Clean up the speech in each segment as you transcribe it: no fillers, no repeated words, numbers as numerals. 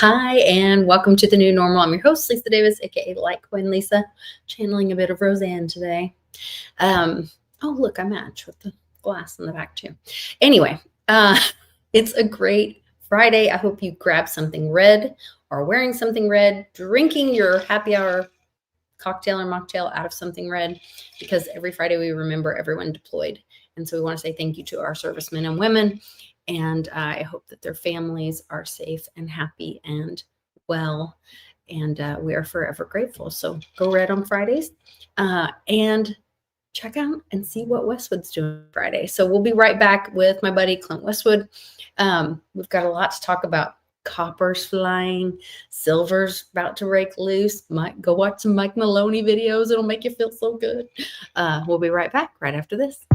Hi, and welcome to the new normal. I'm your host, Lisa Davis, aka LTCLisa, channeling a bit of Roseanne today. Oh, look, I match with the glass in the back too. Anyway, it's a great Friday. I hope you grab something red or wearing something red, drinking your happy hour cocktail or mocktail out of something red, because every Friday we remember everyone deployed. And so we want to say thank you to our servicemen and women. And I hope that their families are safe and happy and well. And we are forever grateful. So go red on Fridays and check out and see what Westwood's doing Friday. So we'll be right back with my buddy Clint Westwood. We've got a lot to talk about. Coppers flying, silver's about to break loose. Go watch some Mike Maloney videos. It'll make you feel so good. We'll be right back right after this.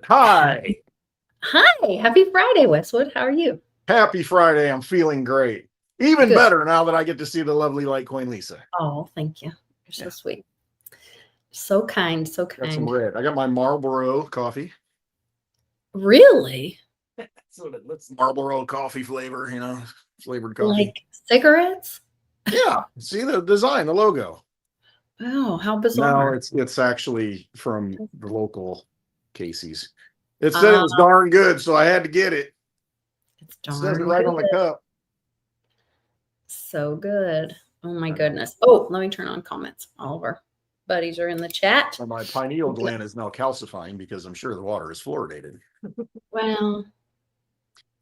Hi. Hi. Happy Friday, Westwood. How are you? Happy Friday. I'm feeling great. Even Good. better now that I get to see the lovely LTCLisa. Oh, thank you. You're so sweet. So kind. So kind. Got some red. I got my Marlboro coffee. Really? So that's Marlboro coffee flavor, flavored coffee. Like cigarettes? Yeah. See the design, the logo. Oh, how bizarre. No, it's actually from the local Casey's. It said it was darn good, so I had to get it. It's darn It says it right on the cup. So good. Oh my goodness. Oh, let me turn on comments. All of our buddies are in the chat. So my pineal gland is now calcifying because I'm sure the water is fluoridated. Well,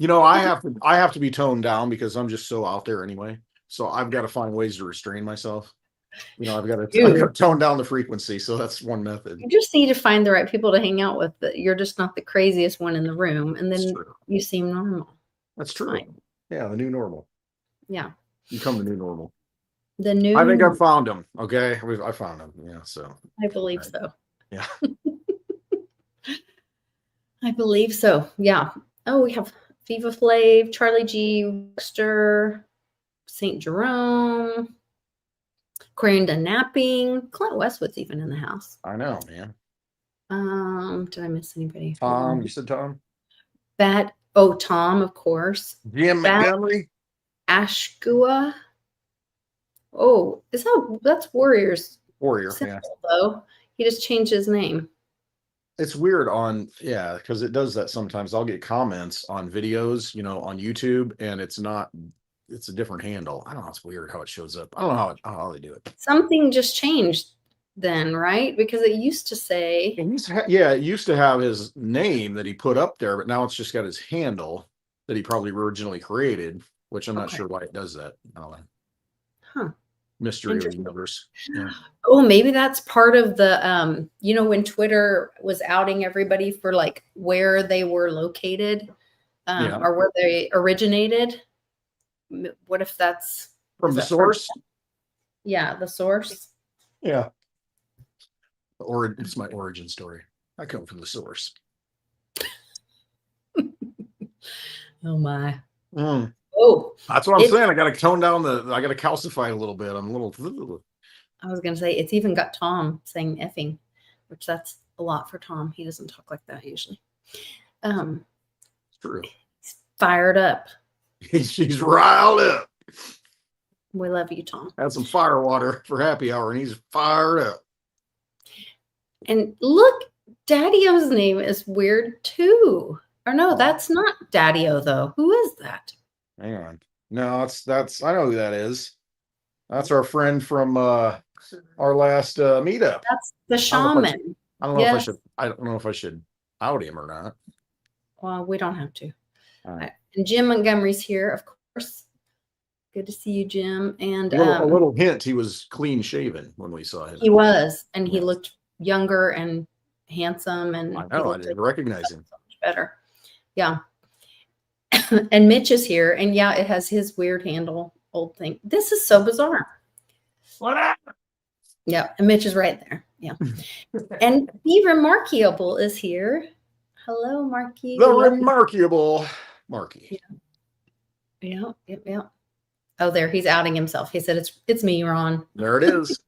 I have to be toned down because I'm just so out there anyway. So I've got to find ways to restrain myself. I've got to tone down the frequency. So that's one method. You just need to find the right people to hang out with. You're just not the craziest one in the room. And then you seem normal. That's true. Fine. Yeah, the new normal. Yeah. Become the new normal. I think I found him. Okay. I found him. Yeah. So I believe so. Yeah. I believe so. Yeah. Oh, we have FIFA Flav, Charlie G, Wexter, St. Jerome, Quaranda Napping. Clint Westwood's even in the house. I know, man. Did I miss anybody? Tom, you said Tom? Tom, of course. Jim Montgomery. Ashkua. Oh, that's Warriors? Warrior, simple, yeah. Though he just changed his name. It's weird because it does that sometimes. I'll get comments on videos, on YouTube, and it's a different handle. I don't know. It's weird how it shows up. I don't know how they do it. Something just changed then, right? Because it used to say. It used to have his name that he put up there, but now it's just got his handle that he probably originally created, which I'm not sure why it does that. I don't know. Huh. Mystery of the universe. Yeah. Oh, maybe that's part of the when Twitter was outing everybody for like where they were located or where they originated. What if that's from the source? Yeah, the source. Yeah. Or it's my origin story. I come from the source. Oh my. Oh, that's what I'm saying. I got to tone down I got to calcify a little bit. I'm a little. I was going to say, it's even got Tom saying effing, which that's a lot for Tom. He doesn't talk like that usually. True. He's fired up. She's riled up. We love you, Tom. Had some fire water for happy hour and he's fired up. And look, Daddy-O's name is weird too. Or no, that's not Daddy-O though. Who is that? Hang on. No, that's I know who that is. That's our friend from our last meetup. That's the shaman. I don't know if I should out him or not. Well, we don't have to. All right. And Jim Montgomery's here, of course. Good to see you, Jim. And a little hint, he was clean shaven when we saw him. He was, and he looked younger and handsome, and I know I didn't recognize him. So much better. Yeah. And Mitch is here, and yeah, it has his weird handle old thing. This is so bizarre. What happened? Yeah, and Mitch is right there. Yeah. And the Remarkable is here. Hello, Marky. The We love you. remarkable Marky. Yeah. Oh, there, he's outing himself. He said, it's me, Ron. There it is.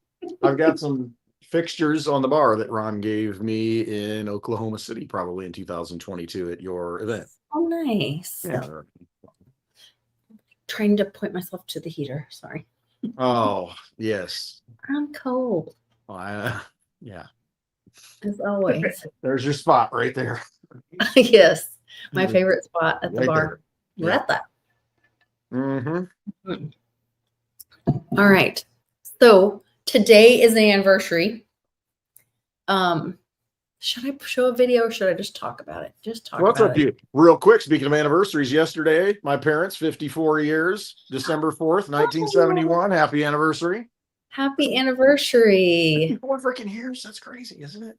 I've got some fixtures on the bar that Ron gave me in Oklahoma City, probably in 2022 at your event. Oh, nice. Yeah. Trying to point myself to the heater. Sorry. Oh, yes. I'm cold, Yeah. as always. There's your spot right there. Yes, my favorite spot at the Right bar. there. Read that. Mm-hmm. All right. So today is the anniversary. Should I show a video or should I just talk about it? Just talk What's about up, it. you? Real quick, speaking of anniversaries, yesterday, my parents, 54 years, December 4th, 1971. Happy anniversary. Happy anniversary. 54 freaking years. That's crazy, isn't it?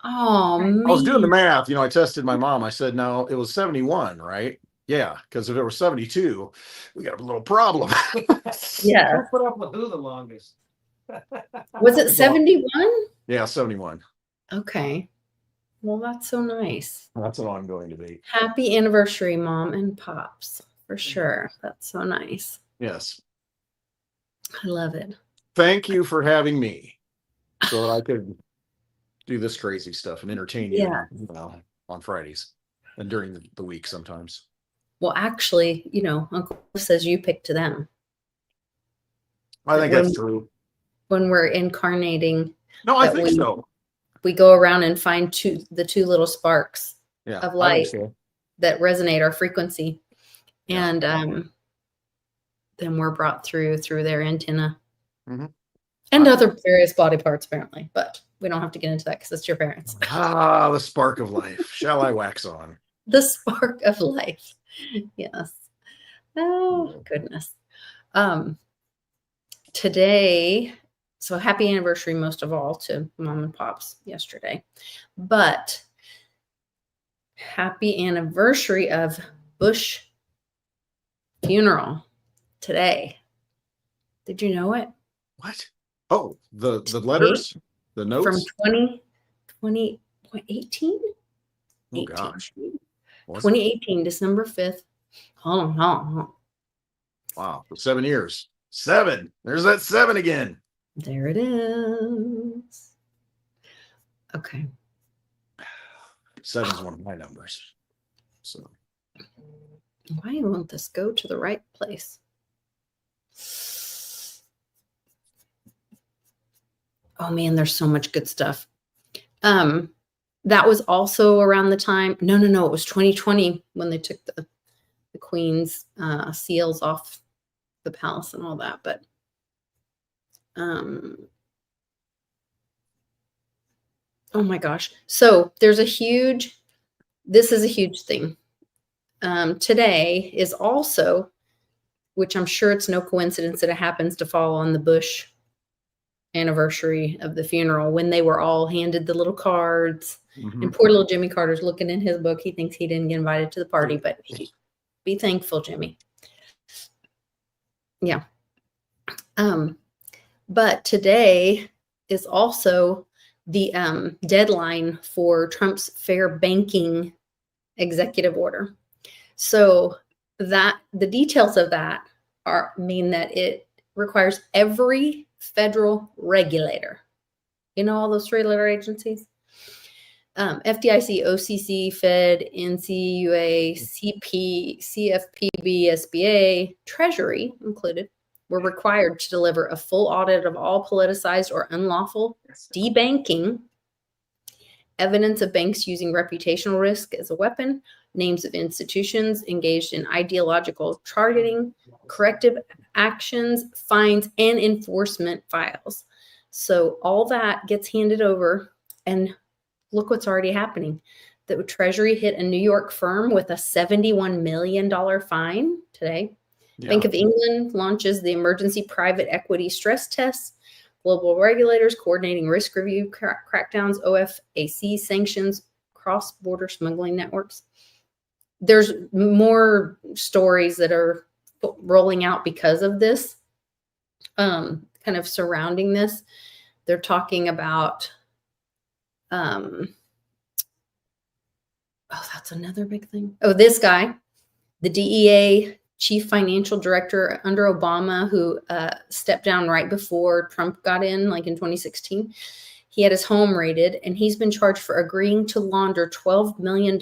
Oh, man. I was doing the math. I tested my mom. I said, no, it was 71, right? Yeah, because if it were 72, we got a little problem. Yeah. Who put up with who the longest? Was it 71? Yeah, 71. Okay. Well, that's so nice. That's an ongoing debate. Happy anniversary, Mom and Pops, for sure. That's so nice. Yes. I love it. Thank you for having me so that I could do this crazy stuff and entertain you on Fridays and during the week sometimes. Well, actually, Uncle says you pick to them. I think that's true. When we're incarnating. No, I think so. We go around and find the two little sparks of light that resonate our frequency. Yeah. And then we're brought through their antenna. Mm-hmm. And other various body parts, apparently. But we don't have to get into that because it's your parents. The spark of life. Shall I wax on? The spark of life. Yes. Oh, goodness. Today, so happy anniversary most of all to Mom and Pops yesterday. But happy anniversary of Bush funeral today. Did you know it? What? Oh, the letters? The notes? From 2018? Oh, gosh. 2018, December 5th. Hold on. Wow. For 7 years. 7. There's that 7 again. There it is. Okay. 7's one of my numbers. So. Why won't this go to the right place? Oh man, there's so much good stuff. That was also around the time. No, it was 2020 when they took the Queen's seals off the palace and all that. But oh my gosh. So this is a huge thing. Today is also, which I'm sure it's no coincidence that it happens to fall on the Bush anniversary of the funeral, when they were all handed the little cards. Mm-hmm. And poor little Jimmy Carter's looking in his book. He thinks he didn't get invited to the party, but be thankful, Jimmy. Yeah. But today is also the deadline for Trump's fair banking executive order. So that the details of that mean that it requires every federal regulator, all those 3-letter agencies, FDIC, OCC, Fed, NCUA, CP, CFPB, SBA, Treasury included, were required to deliver a full audit of all politicized or unlawful debanking, evidence of banks using reputational risk as a weapon, names of institutions engaged in ideological targeting, corrective actions, fines, and enforcement files. So all that gets handed over, and look what's already happening. The Treasury hit a New York firm with a $71 million fine today. Yeah. Bank of England launches the emergency private equity stress tests. Global regulators coordinating risk review crackdowns, OFAC sanctions, cross-border smuggling networks. There's more stories that are rolling out because of this, kind of surrounding this. they're talking about, oh, that's another big thing. Oh, this guy, the DEA chief financial director under Obama, who stepped down right before Trump got in, like in 2016. He had his home raided, and he's been charged for agreeing to launder $12 million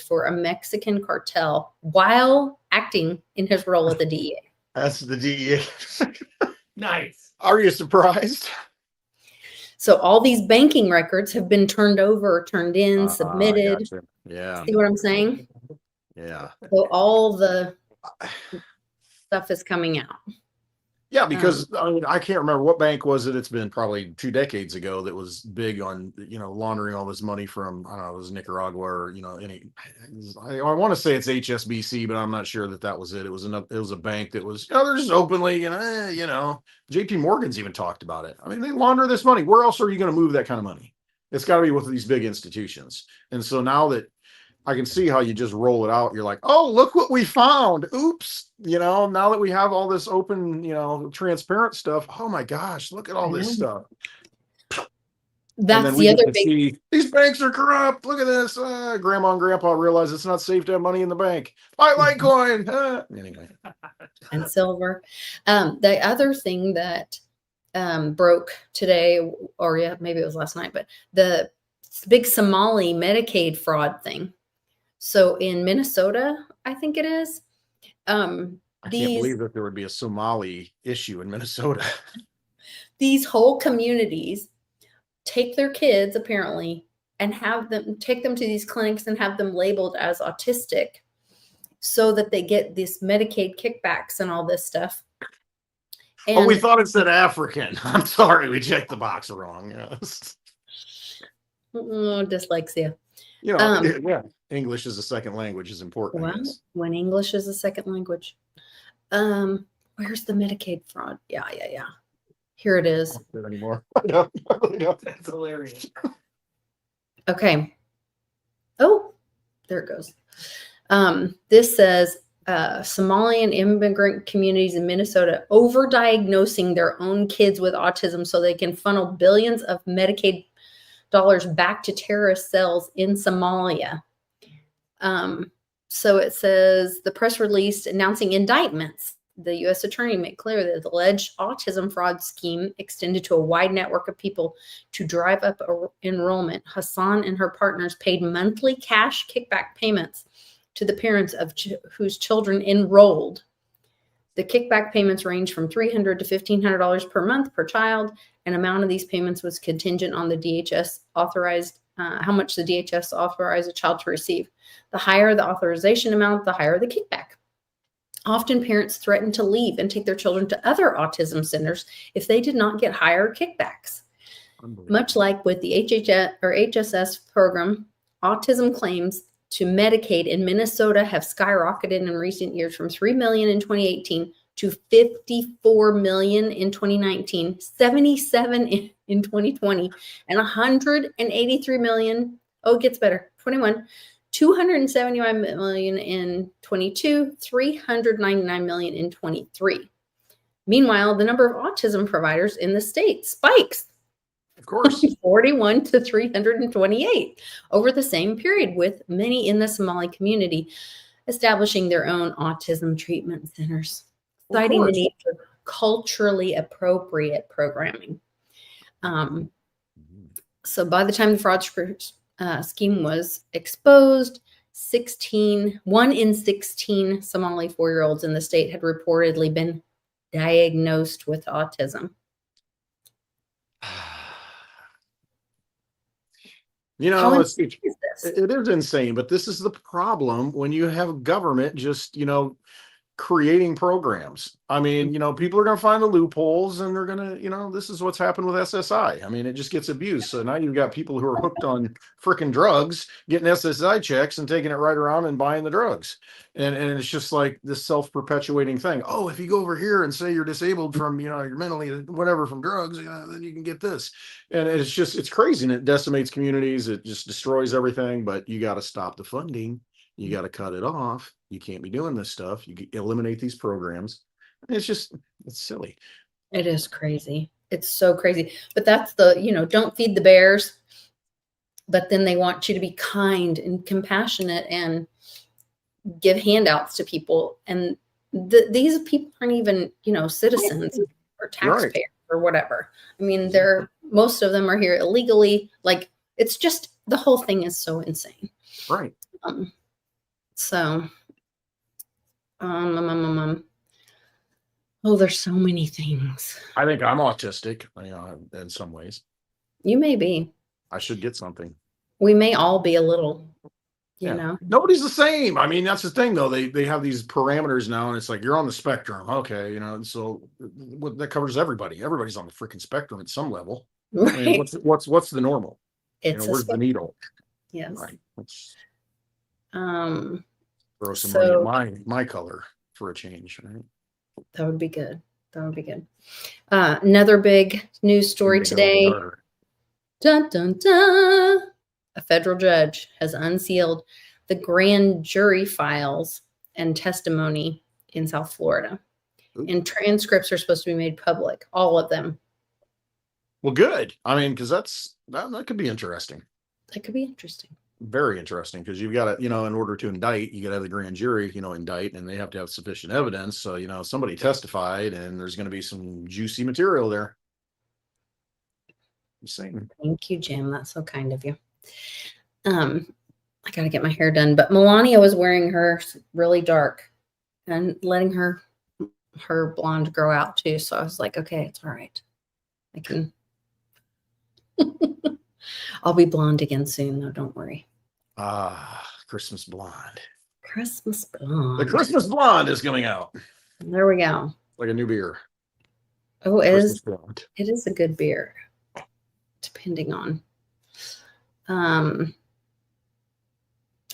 for a Mexican cartel while acting in his role at the DEA. That's the DEA. Nice. Are you surprised? So all these banking records have been turned over, turned in, submitted. Gotcha. Yeah. See what I'm saying? Yeah. So all the stuff is coming out. Yeah, because I mean, I can't remember what bank was it. It's been probably 2 decades ago that was big on, laundering all this money from, I don't know, it was Nicaragua or, I want to say it's HSBC, but I'm not sure that was it. It was a bank that was, they're just openly, JP Morgan's even talked about it. I mean, they launder this money. Where else are you going to move that kind of money? It's got to be with these big institutions. And so now that I can see how you just roll it out. You're like, oh, look what we found. Oops. Now that we have all this open, transparent stuff. Oh my gosh, look at all this stuff. That's the other big. These banks are corrupt. Look at this. Grandma and grandpa realize it's not safe to have money in the bank. Buy Litecoin. Anyway. And silver. The other thing that broke today, or yeah, maybe it was last night, but the big Somali Medicaid fraud thing. So in Minnesota, I think it is. I can't believe that there would be a Somali issue in Minnesota. These whole communities take their kids, apparently, and take them to these clinics and have them labeled as autistic so that they get this Medicaid kickbacks and all this stuff. And we thought it said African. I'm sorry, we checked the box wrong. Yes. Dyslexia. Yeah. English as a second language is important. Well, when English is a second language. Where's the Medicaid fraud? Yeah. Here it is. Not anymore. I really don't. That's hilarious. Okay. Oh, there it goes. This says Somalian immigrant communities in Minnesota overdiagnosing their own kids with autism so they can funnel billions of Medicaid dollars back to terrorist cells in Somalia. So it says the press release announcing indictments. The U.S. attorney made clear that the alleged autism fraud scheme extended to a wide network of people to drive up enrollment. Hassan and her partners paid monthly cash kickback payments to the parents of whose children enrolled. The kickback payments range from $300 to $1,500 per month per child. An amount of these payments was contingent on the DHS authorized how much the DHS authorized a child to receive. The higher the authorization amount, the higher the kickback. Often parents threatened to leave and take their children to other autism centers if they did not get higher kickbacks. Much like with the HSS program, autism claims to Medicaid in Minnesota have skyrocketed in recent years from $3 million in 2018 to $54 million in 2019, 77 in 2020, and $183 million. Oh, it gets better. 21, $271 million in 22, $399 million in 23. Meanwhile, the number of autism providers in the state spikes. Of course. 41 to 328 over the same period, with many in the Somali community establishing their own autism treatment centers, citing the need for culturally appropriate programming. So by the time the fraud scheme was exposed, 1 in 16 Somali 4-year-olds in the state had reportedly been diagnosed with autism. It is insane, but this is the problem when you have government just, creating programs. I mean, people are going to find the loopholes and they're going to, this is what's happened with SSI. I mean, it just gets abused. So now you've got people who are hooked on freaking drugs, getting SSI checks and taking it right around and buying the drugs. And it's just like this self-perpetuating thing. Oh, if you go over here and say you're disabled from, you're mentally whatever from drugs, then you can get this. And it's crazy. And it decimates communities. It just destroys everything, but you got to stop the funding. You got to cut it off. You can't be doing this stuff. You eliminate these programs. It's silly. It is crazy. It's so crazy. But that's the, don't feed the bears. But then they want you to be kind and compassionate and give handouts to people. And these people aren't even, citizens or taxpayers or whatever. I mean, most of them are here illegally. Like, it's just, the whole thing is so insane. Right. So, oh, there's so many things. I think I'm autistic, in some ways. You may be. I should get something. We may all be a little, you know. Nobody's the same. I mean, that's the thing, though. They have these parameters now, and it's like you're on the spectrum. Okay, so that covers everybody. Everybody's on the freaking spectrum at some level. Right. I mean, what's the normal? It's where's the needle? Yes. Right. Let's throw some money at my color for a change. Right? That would be good. That would be good. Another big news story today. Dun, dun, dun. A federal judge has unsealed the grand jury files and testimony in South Florida. Ooh. And transcripts are supposed to be made public, all of them. Well, good. I mean, because that could be interesting. That could be interesting. Very interesting, because you've got to, in order to indict, you got to have the grand jury, indict, and they have to have sufficient evidence. So, somebody testified, and there's going to be some juicy material there. Thank you, Jim. That's so kind of you. I got to get my hair done, but Melania was wearing her really dark and letting her blonde grow out too. So I was like, okay, it's all right. I can. I'll be blonde again soon, though. Don't worry. Christmas blonde. Christmas blonde. The Christmas blonde is coming out. There we go. Like a new beer. Oh, it Christmas is. Blonde. It is a good beer, depending on.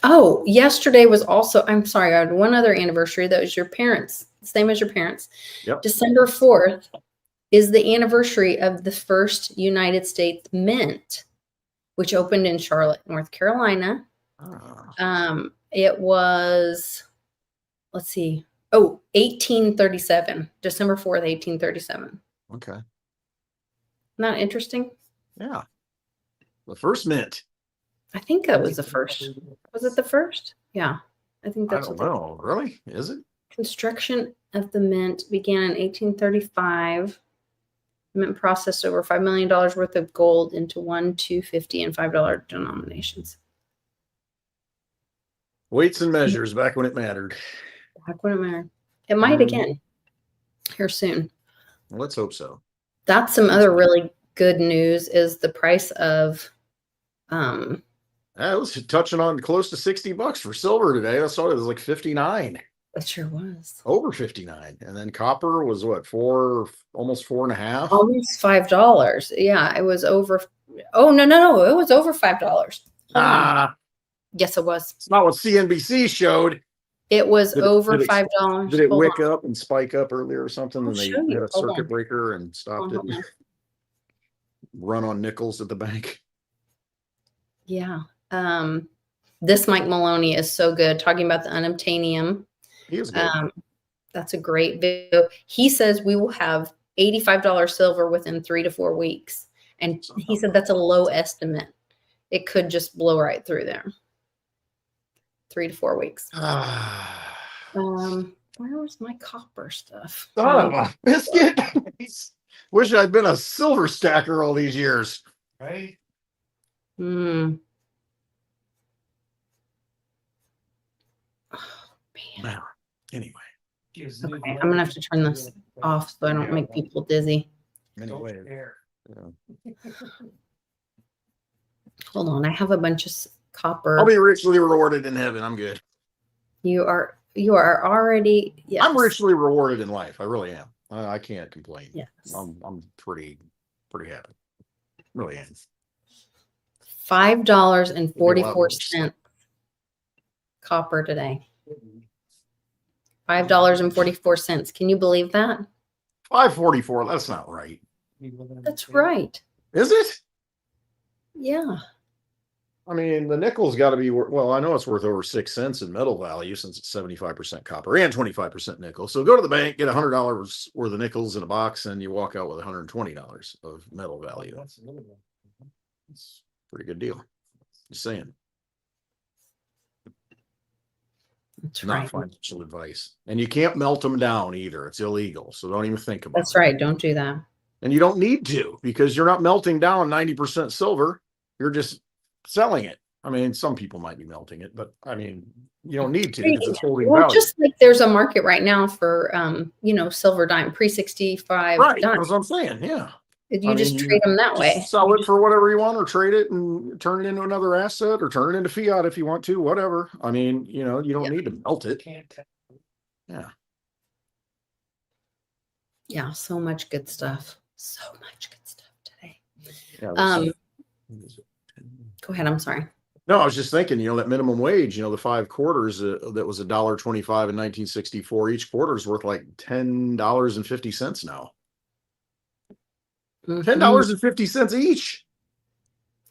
Oh, yesterday was also. I'm sorry. I had one other anniversary. That was your parents. Same as your parents. Yep. December 4th is the anniversary of the first United States Mint, which opened in Charlotte, North Carolina. It was, let's see. 1837, December 4th, 1837. Okay. Not interesting? Yeah. The first mint. I think that was the first. Was it the first? Yeah. I think that's I don't know. Really? Is it? Construction of the mint began in 1835. The mint processed over $5 million worth of gold into $1, $2, $50, and $5 denominations. Weights and measures back when it mattered. Back when it mattered. It might again here soon. Well, let's hope so. That's some other really good news is the price of it was touching on close to $60 for silver today. I saw it was like 59. It sure was. Over 59. And then copper was what, almost 4.5? Almost $5. Yeah, it was over. Oh, no. It was over $5. Yes, it was. It's not what CNBC showed. It was over $5. Did it wick up and spike up earlier or something? And they had a circuit breaker and stopped it. Run on nickels at the bank. Yeah. This Mike Maloney is so good talking about the unobtainium. He is good. That's a great video. He says we will have $85 silver within 3 to 4 weeks. And he said that's a low estimate. It could just blow right through there. 3 to 4 weeks. Where was my copper stuff? Son of a biscuit. Wish I'd been a silver stacker all these years. Right? Oh, man. Wow. Anyway. Okay, I'm gonna have to turn this off so I don't make people dizzy. Anyway. Yeah. Hold on, I have a bunch of copper. I'll be richly rewarded in heaven. I'm good. You are already. Yes. I'm richly rewarded in life. I really am. I can't complain. Yes. I'm pretty happy. Really am. $5.44 copper today. $5.44. Can you believe that? $5.44. That's not right. That's right. Is it? Yeah. I mean, the nickel's got to be well. I know it's worth over 6 cents in metal value since it's 75% copper and 25% nickel. So go to the bank, get $100 worth of nickels in a box, and you walk out with $120 of metal value. That's a pretty good deal. Just saying. That's Not right. financial advice, and you can't melt them down either. It's illegal. So don't even think about it. That's right. Don't do that. And you don't need to, because you're not melting down 90% silver. You're just selling it. I mean, some people might be melting it, but I mean, you don't need to because it's holding Well, value. just like there's a market right now for, silver dime, pre-65 Right. dimes. That's what I'm saying. Yeah. You just trade them that way. Sell it for whatever you want, or trade it and turn it into another asset, or turn it into fiat if you want to, whatever. I mean, you don't need to melt it. Yeah. Yeah. So much good stuff. So much good stuff today. Yeah, Go ahead. I'm sorry. no, I was just thinking, that minimum wage, the 5 quarters that was $1.25 in 1964. Each quarter is worth like $10.50 now. $10.50 each.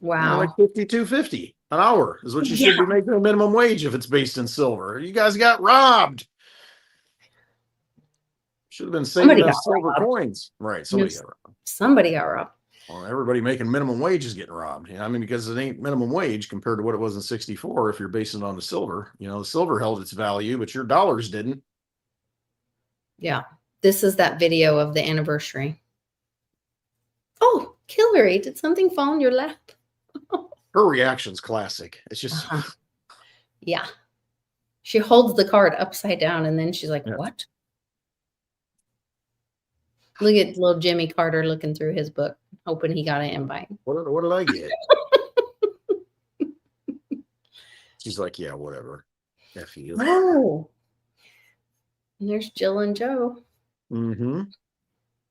Wow. Like $52.50 an hour is what you should be making a minimum wage if it's based in silver. You guys got robbed. Should have been saving those silver coins. Right. Somebody got robbed. Somebody got robbed. Well, everybody making minimum wage is getting robbed. I mean, because it ain't minimum wage compared to what it was in 64. If you're basing it on the silver, the silver held its value, but your dollars didn't. Yeah. This is that video of the anniversary. Oh, Hillary, did something fall in your lap? Her reaction's classic. It's just, yeah. She holds the card upside down and then she's like, what? Look at little Jimmy Carter looking through his book, hoping he got an invite. What did I get? She's like, yeah, whatever. F you. Oh. And there's Jill and Joe. Mm-hmm.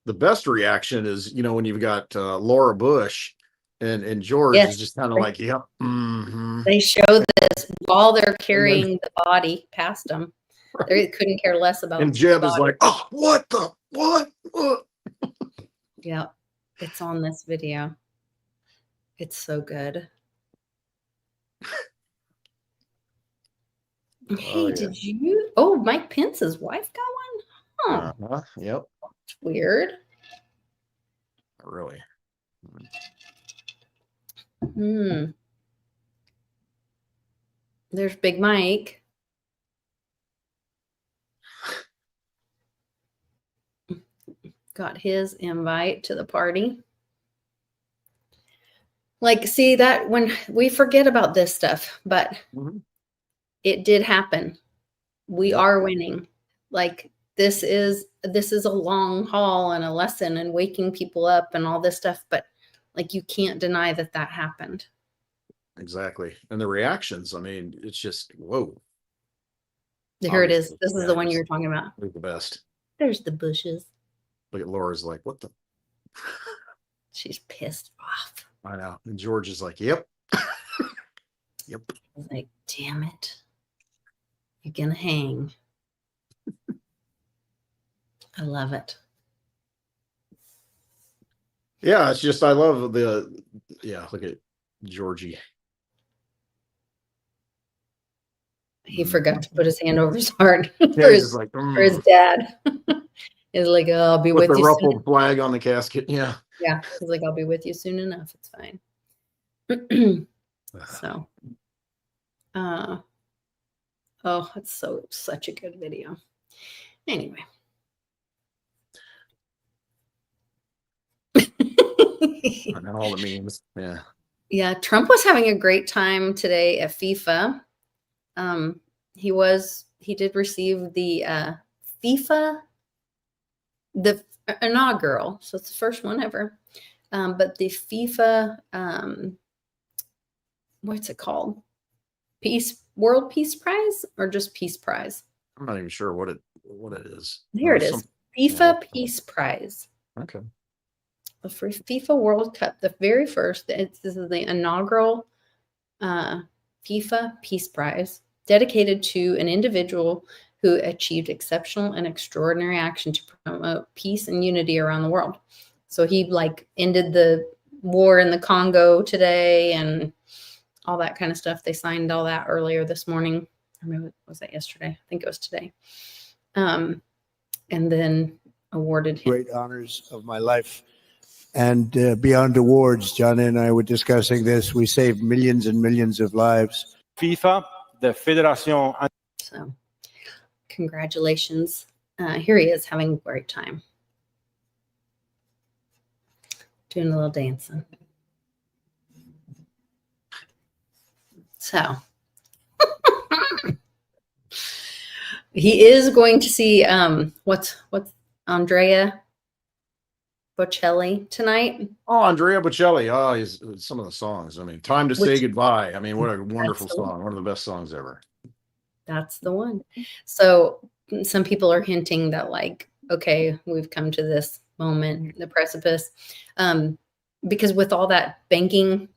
The best reaction is, when you've got Laura Bush and George is just kind of like, yep. Mm-hmm. They show this while they're carrying the body past them. Right. They couldn't care less about. And Jeb is like, oh, what? Yeah, it's on this video. It's so good. Hey, did you? Oh, Mike Pence's wife got one? Huh. Yep. That's weird. Really? There's Big Mike. Got his invite to the party. Like, see that when we forget about this stuff, but it did happen. We are winning. Like, this is a long haul and a lesson and waking people up and all this stuff, but like, you can't deny that happened. Exactly. And the reactions, I mean, it's just, whoa. Here it is. This is the one you were talking about. They're the best. There's the bushes. Look at Laura's like, what the? She's pissed off. I know. And George is like, yep. Yep. He's like, damn it. You're going to hang. I love it. Yeah, it's just, I love look at Georgie. He forgot to put his hand over his heart for his dad. He's like, oh, I'll be with you. The ruffled flag on the casket. Yeah. Yeah. He's like, I'll be with you soon enough. It's fine. So, it's such a good video. Anyway. I know all the memes. Yeah. Yeah. Trump was having a great time today at FIFA. He did receive the FIFA, the inaugural. So it's the first one ever. But the FIFA, what's it called? World Peace Prize, or just Peace Prize? I'm not even sure what it is. Here it is. FIFA Peace Prize. Okay. For FIFA World Cup, the very first, this is the inaugural FIFA Peace Prize, dedicated to an individual who achieved exceptional and extraordinary action to promote peace and unity around the world. So he ended the war in the Congo today, and all that kind of stuff. They signed all that earlier this morning. Or maybe was that yesterday? I think it was today. And then awarded him. Great honors of my life. And beyond awards, John and I were discussing this. We saved millions and millions of lives. FIFA, the Fédération. So congratulations. Here he is having a great time. Doing a little dancing. So he is going to see what's Andrea Bocelli tonight. Oh, Andrea Bocelli. Oh, he's some of the songs. I mean, Time to Say Which- Goodbye. I mean, what a wonderful That's the song. One of the best songs ever. That's the one. So some people are hinting that, like, okay, we've come to this moment, the precipice, because with all that banking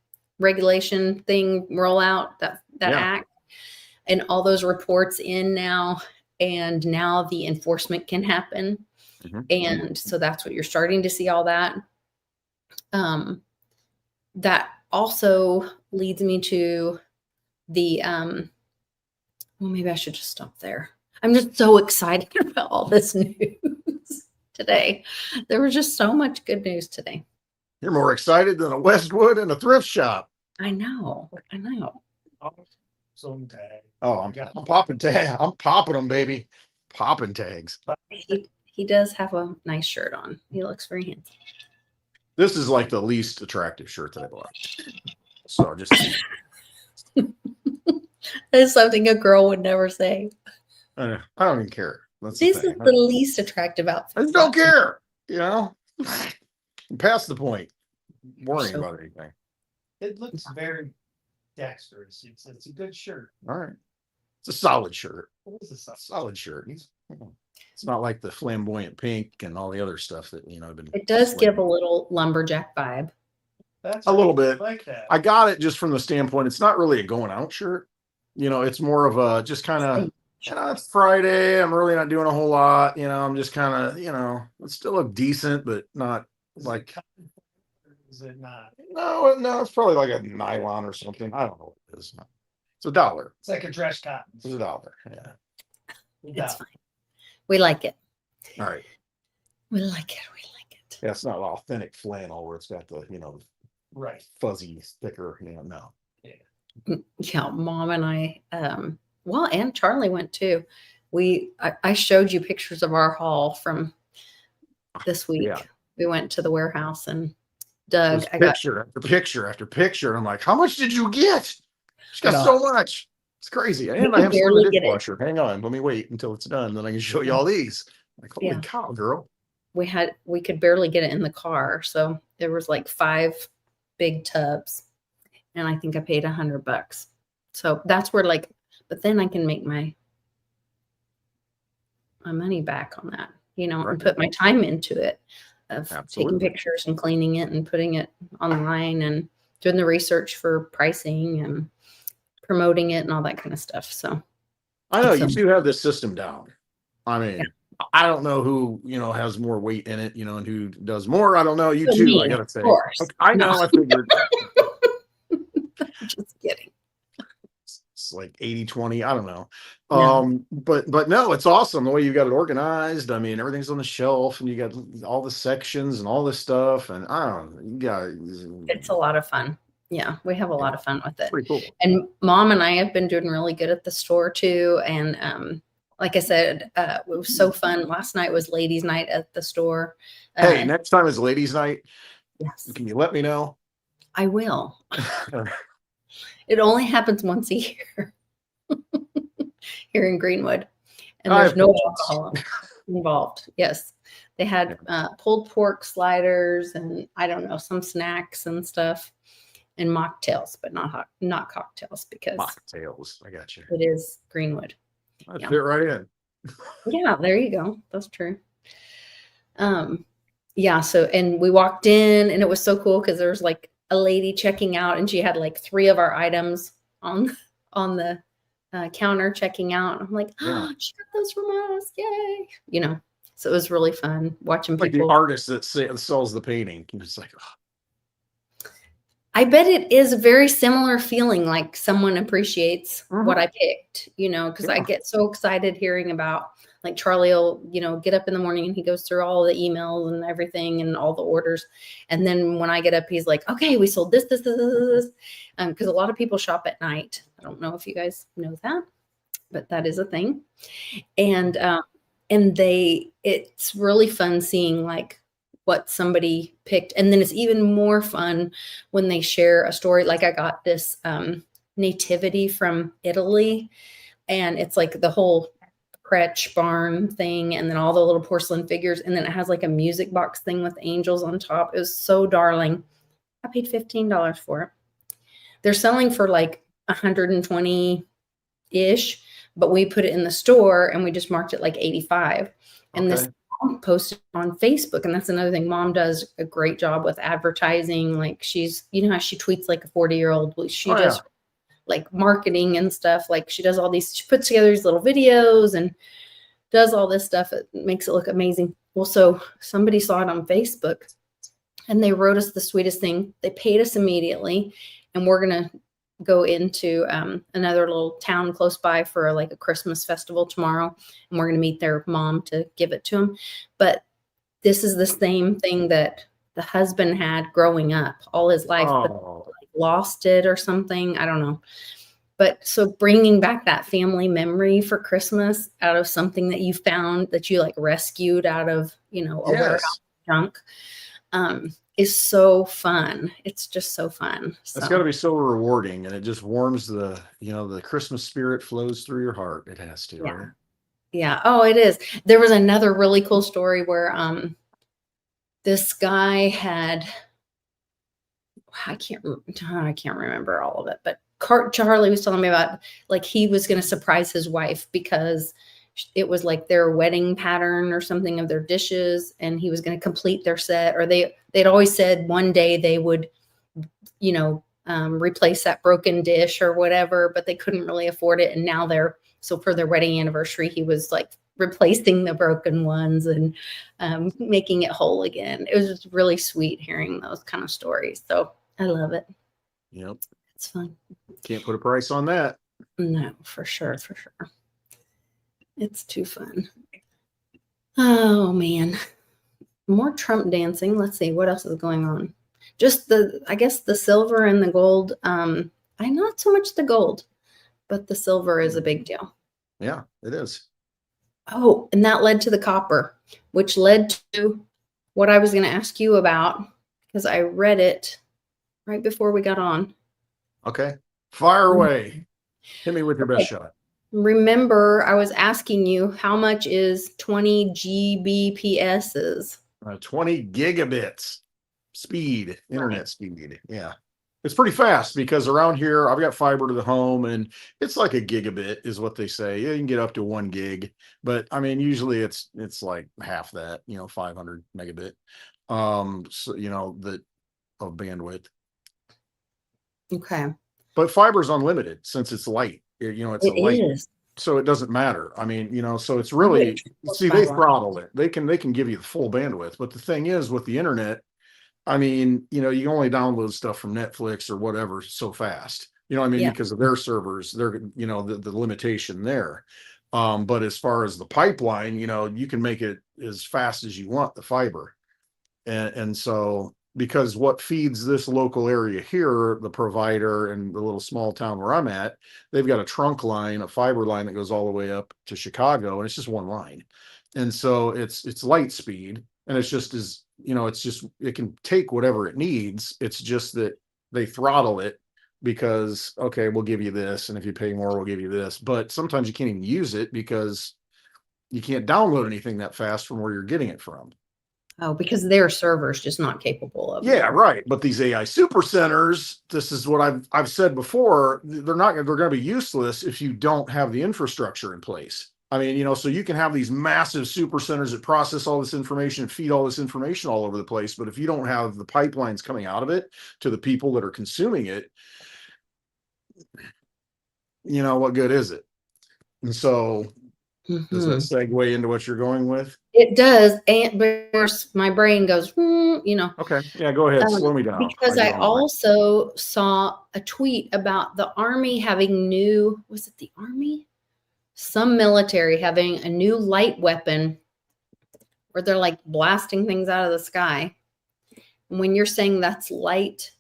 regulation thing rollout, that Yeah. act, and all those reports in now, and now the enforcement can happen. Mhm. And so that's what you're starting to see, all that. That also leads me to the well, maybe I should just stop there. I'm just so excited about all this news today. There was just so much good news today. You're more excited than a Westwood and a thrift shop. I know. Some tag. Oh, I'm popping tag. I'm popping them, baby. Popping tags. He does have a nice shirt on. He looks very handsome. This is like the least attractive shirt that I bought. So just That is something a girl would never say. I don't even care. That's the This is thing. the least attractive outfit. I just don't care. You know, past the point. Worrying So- about anything. It looks very dexterous. It's a good shirt. All right, it's a solid shirt. What is this? Solid shirt. It's not like the flamboyant pink and all the other stuff that I've been. It does give a slating. little lumberjack vibe. That's A little bit. I like that. I got it just from the standpoint. It's not really a going out shirt. It's more of a just kind of. It's Friday. I'm really not doing a whole lot. I'm just kind of. It still look decent, but not Is it like. cotton or is it not? No, it's probably like a nylon or something. I don't know what it is. It's $1. It's like a dress cotton. It's $1. Yeah. It's fine. We like it. All right. We like it. We like it. Yeah, it's not authentic flannel where it's got the Right. fuzzy thicker. No. Yeah, Mom and I, well, and Charlie went too. I showed you pictures of our haul from this week. Yeah. We went to the warehouse and Doug, There's I got picture after picture after picture. And I'm like, how much did you get? She's got No. so much. It's crazy. And I can have some in barely the get it. dishwasher. Hang on. Let me wait until it's done. Then I can show you all these. Like, holy Yeah. cow, girl. we could barely get it in the car. So there was like 5 big tubs. And I think I paid $100. So that's where, like, but then I can make my money back on that, and Right. put my time into it of Absolutely. taking pictures and cleaning it and putting it online and doing the research for pricing and promoting it and all that kind of stuff. So I know It's, you do have this system down. I mean, Yeah. I don't know who, has more weight in it, and who does more. I don't know. You So too, me, I gotta say. of course. Okay, I know, No. I figured just kidding. it's like 80-20. I don't know. No. But no, it's awesome the way you got it organized. I mean, everything's on the shelf and you got all the sections and all this stuff. And I don't know, you got It's a lot of fun. Yeah, we have a lot of fun with it. pretty cool. And Mom and I have been doing really good at the store too. And like I said, it was so fun. Last night was ladies' night at the store. Hey, next time is ladies' night. Yes, Can you let me know? I will. It only happens once a year here in Greenwood, and I there's have no patience. alcohol involved. Yes, they had pulled pork sliders and I don't know, some snacks and stuff, and mocktails, but not cocktails because Mocktails. I got you. it is Greenwood. I Yeah. fit right in. Yeah, there you go. That's true. Yeah, so and we walked in and it was so cool because there was like a lady checking out and she had like 3 of our items on the counter checking out. I'm like, Yeah. oh, she got those from us. Yay. So it was really fun watching Like the people. artist that sells the painting. It's like, oh, I bet it is a very similar feeling, like someone appreciates what I picked, because I Yeah. get so excited hearing about, like, Charlie will, get up in the morning and he goes through all the emails and everything and all the orders. And then when I get up, he's like, okay, we sold this, this, this, this, this. Because a lot of people shop at night. I don't know if you guys know that, but that is a thing. And it's really fun seeing, like, what somebody picked. And then it's even more fun when they share a story. Like, I got this nativity from Italy, and it's like the whole crutch barn thing, and then all the little porcelain figures, and then it has like a music box thing with angels on top. It was so darling. I paid $15 for it. They're selling for like 120-ish, but we put it in the store and we just marked it like 85. And this mom posted on Facebook, and that's another thing. Mom does a great job with advertising. Like, she's, how she tweets like a 40-year-old. She does like marketing and stuff. Like, she does all these, she puts together these little videos and does all this stuff. It makes it look amazing. Well, so somebody saw it on Facebook and they wrote us the sweetest thing. They paid us immediately, and we're going to go into another little town close by for like a Christmas festival tomorrow, and we're going to meet their mom to give it to them. But this is the same thing that the husband had growing up all his life, but like lost it or something. I don't know. But so bringing back that family memory for Christmas out of something that you found, that you like rescued out of, a warehouse junk, is so fun. It's just so fun. It's got to be so rewarding, and it just warms the Christmas spirit flows through your heart. It has to. Yeah. Right? Yeah. Oh, it is. There was another really cool story where this guy had, I can't remember all of it, but Charlie was telling me about, like, he was going to surprise his wife because it was like their wedding pattern or something of their dishes, and he was going to complete their set, or they'd always said one day they would, replace that broken dish or whatever, but they couldn't really afford it. And now so for their wedding anniversary, he was like replacing the broken ones and making it whole again. It was just really sweet hearing those kind of stories. So I love it. Yep. It's fun. Can't put a price on that. No, for sure. For sure. It's too fun. Oh, man. More Trump dancing. Let's see. What else is going on? Just I guess the silver and the gold. Not so much the gold, but the silver is a big deal. Yeah, it is. Oh, and that led to the copper, which led to what I was going to ask you about, because I read it right before we got on. Okay. Fire away. Hit me with your best shot. Remember, I was asking you, how much is 20 Gbps's? 20 gigabits speed, internet speed. Yeah. It's pretty fast, because around here I've got fiber to the home, and it's like a gigabit is what they say. Yeah, you can get up to 1 gig, but I mean, usually it's like half that, 500 megabit. So, that of bandwidth. Okay. But fiber's unlimited since it's light. It's a light. Is. So it doesn't matter. I mean, so it's really, see, they throttle it. They can give you the full bandwidth. But the thing is, with the internet, I mean, you can only download stuff from Netflix or whatever so fast. Because of their servers, they're, the limitation there. But as far as the pipeline, you can make it as fast as you want, the fiber. And so, because what feeds this local area here, the provider and the little small town where I'm at, they've got a trunk line, a fiber line that goes all the way up to Chicago, and it's just one line. And so it's light speed, and it's just it can take whatever it needs. It's just that they throttle it because, okay, we'll give you this, and if you pay more, we'll give you this. But sometimes you can't even use it because you can't download anything that fast from where you're getting it from. Oh, because their server's just not capable of. Yeah, right. But these AI super centers, this is what I've said before, they're going to be useless if you don't have the infrastructure in place. I mean, so you can have these massive super centers that process all this information and feed all this information all over the place. But if you don't have the pipelines coming out of it to the people that are consuming it, what good is it? And so Does that segue into what you're going with? It does, and but of course my brain goes, Okay. Yeah, go ahead. Slow me down. because do I all right. also saw a tweet about the Army having was it the Army? Some military having a new light weapon where they're like blasting things out of the sky. And when you're saying that's light,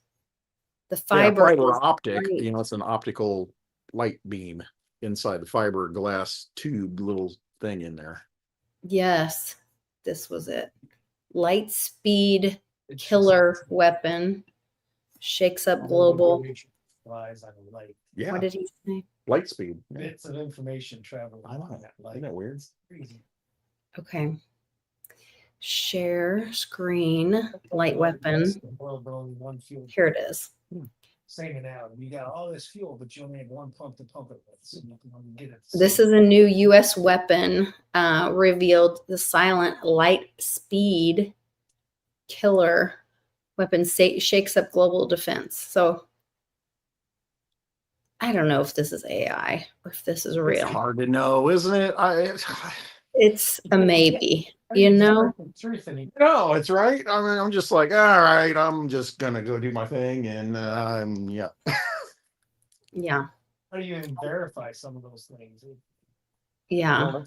the fiber is optic, light. it's an optical light beam inside the fiberglass tube little thing in there. Yes, this was it. Light speed killer weapon shakes up global. Flies on a light. Yeah. What did he say? Light speed. Yeah. Bits of information travel I know. on that light. Isn't that weird? It's crazy. Okay. Share screen light weapon. Here it is. Same analogy. You got all this fuel, but you only have one pump to pump it with. So you can get it. This is a new U.S. weapon revealed. The silent light speed killer weapon shakes up global defense. So I don't know if this is AI or if this is real. It's hard to know, isn't it? It's a maybe, No, it's right. I mean, I'm just like, all right, I'm just gonna go do my thing, and yeah. Yeah. How do you even verify some of those things? Yeah.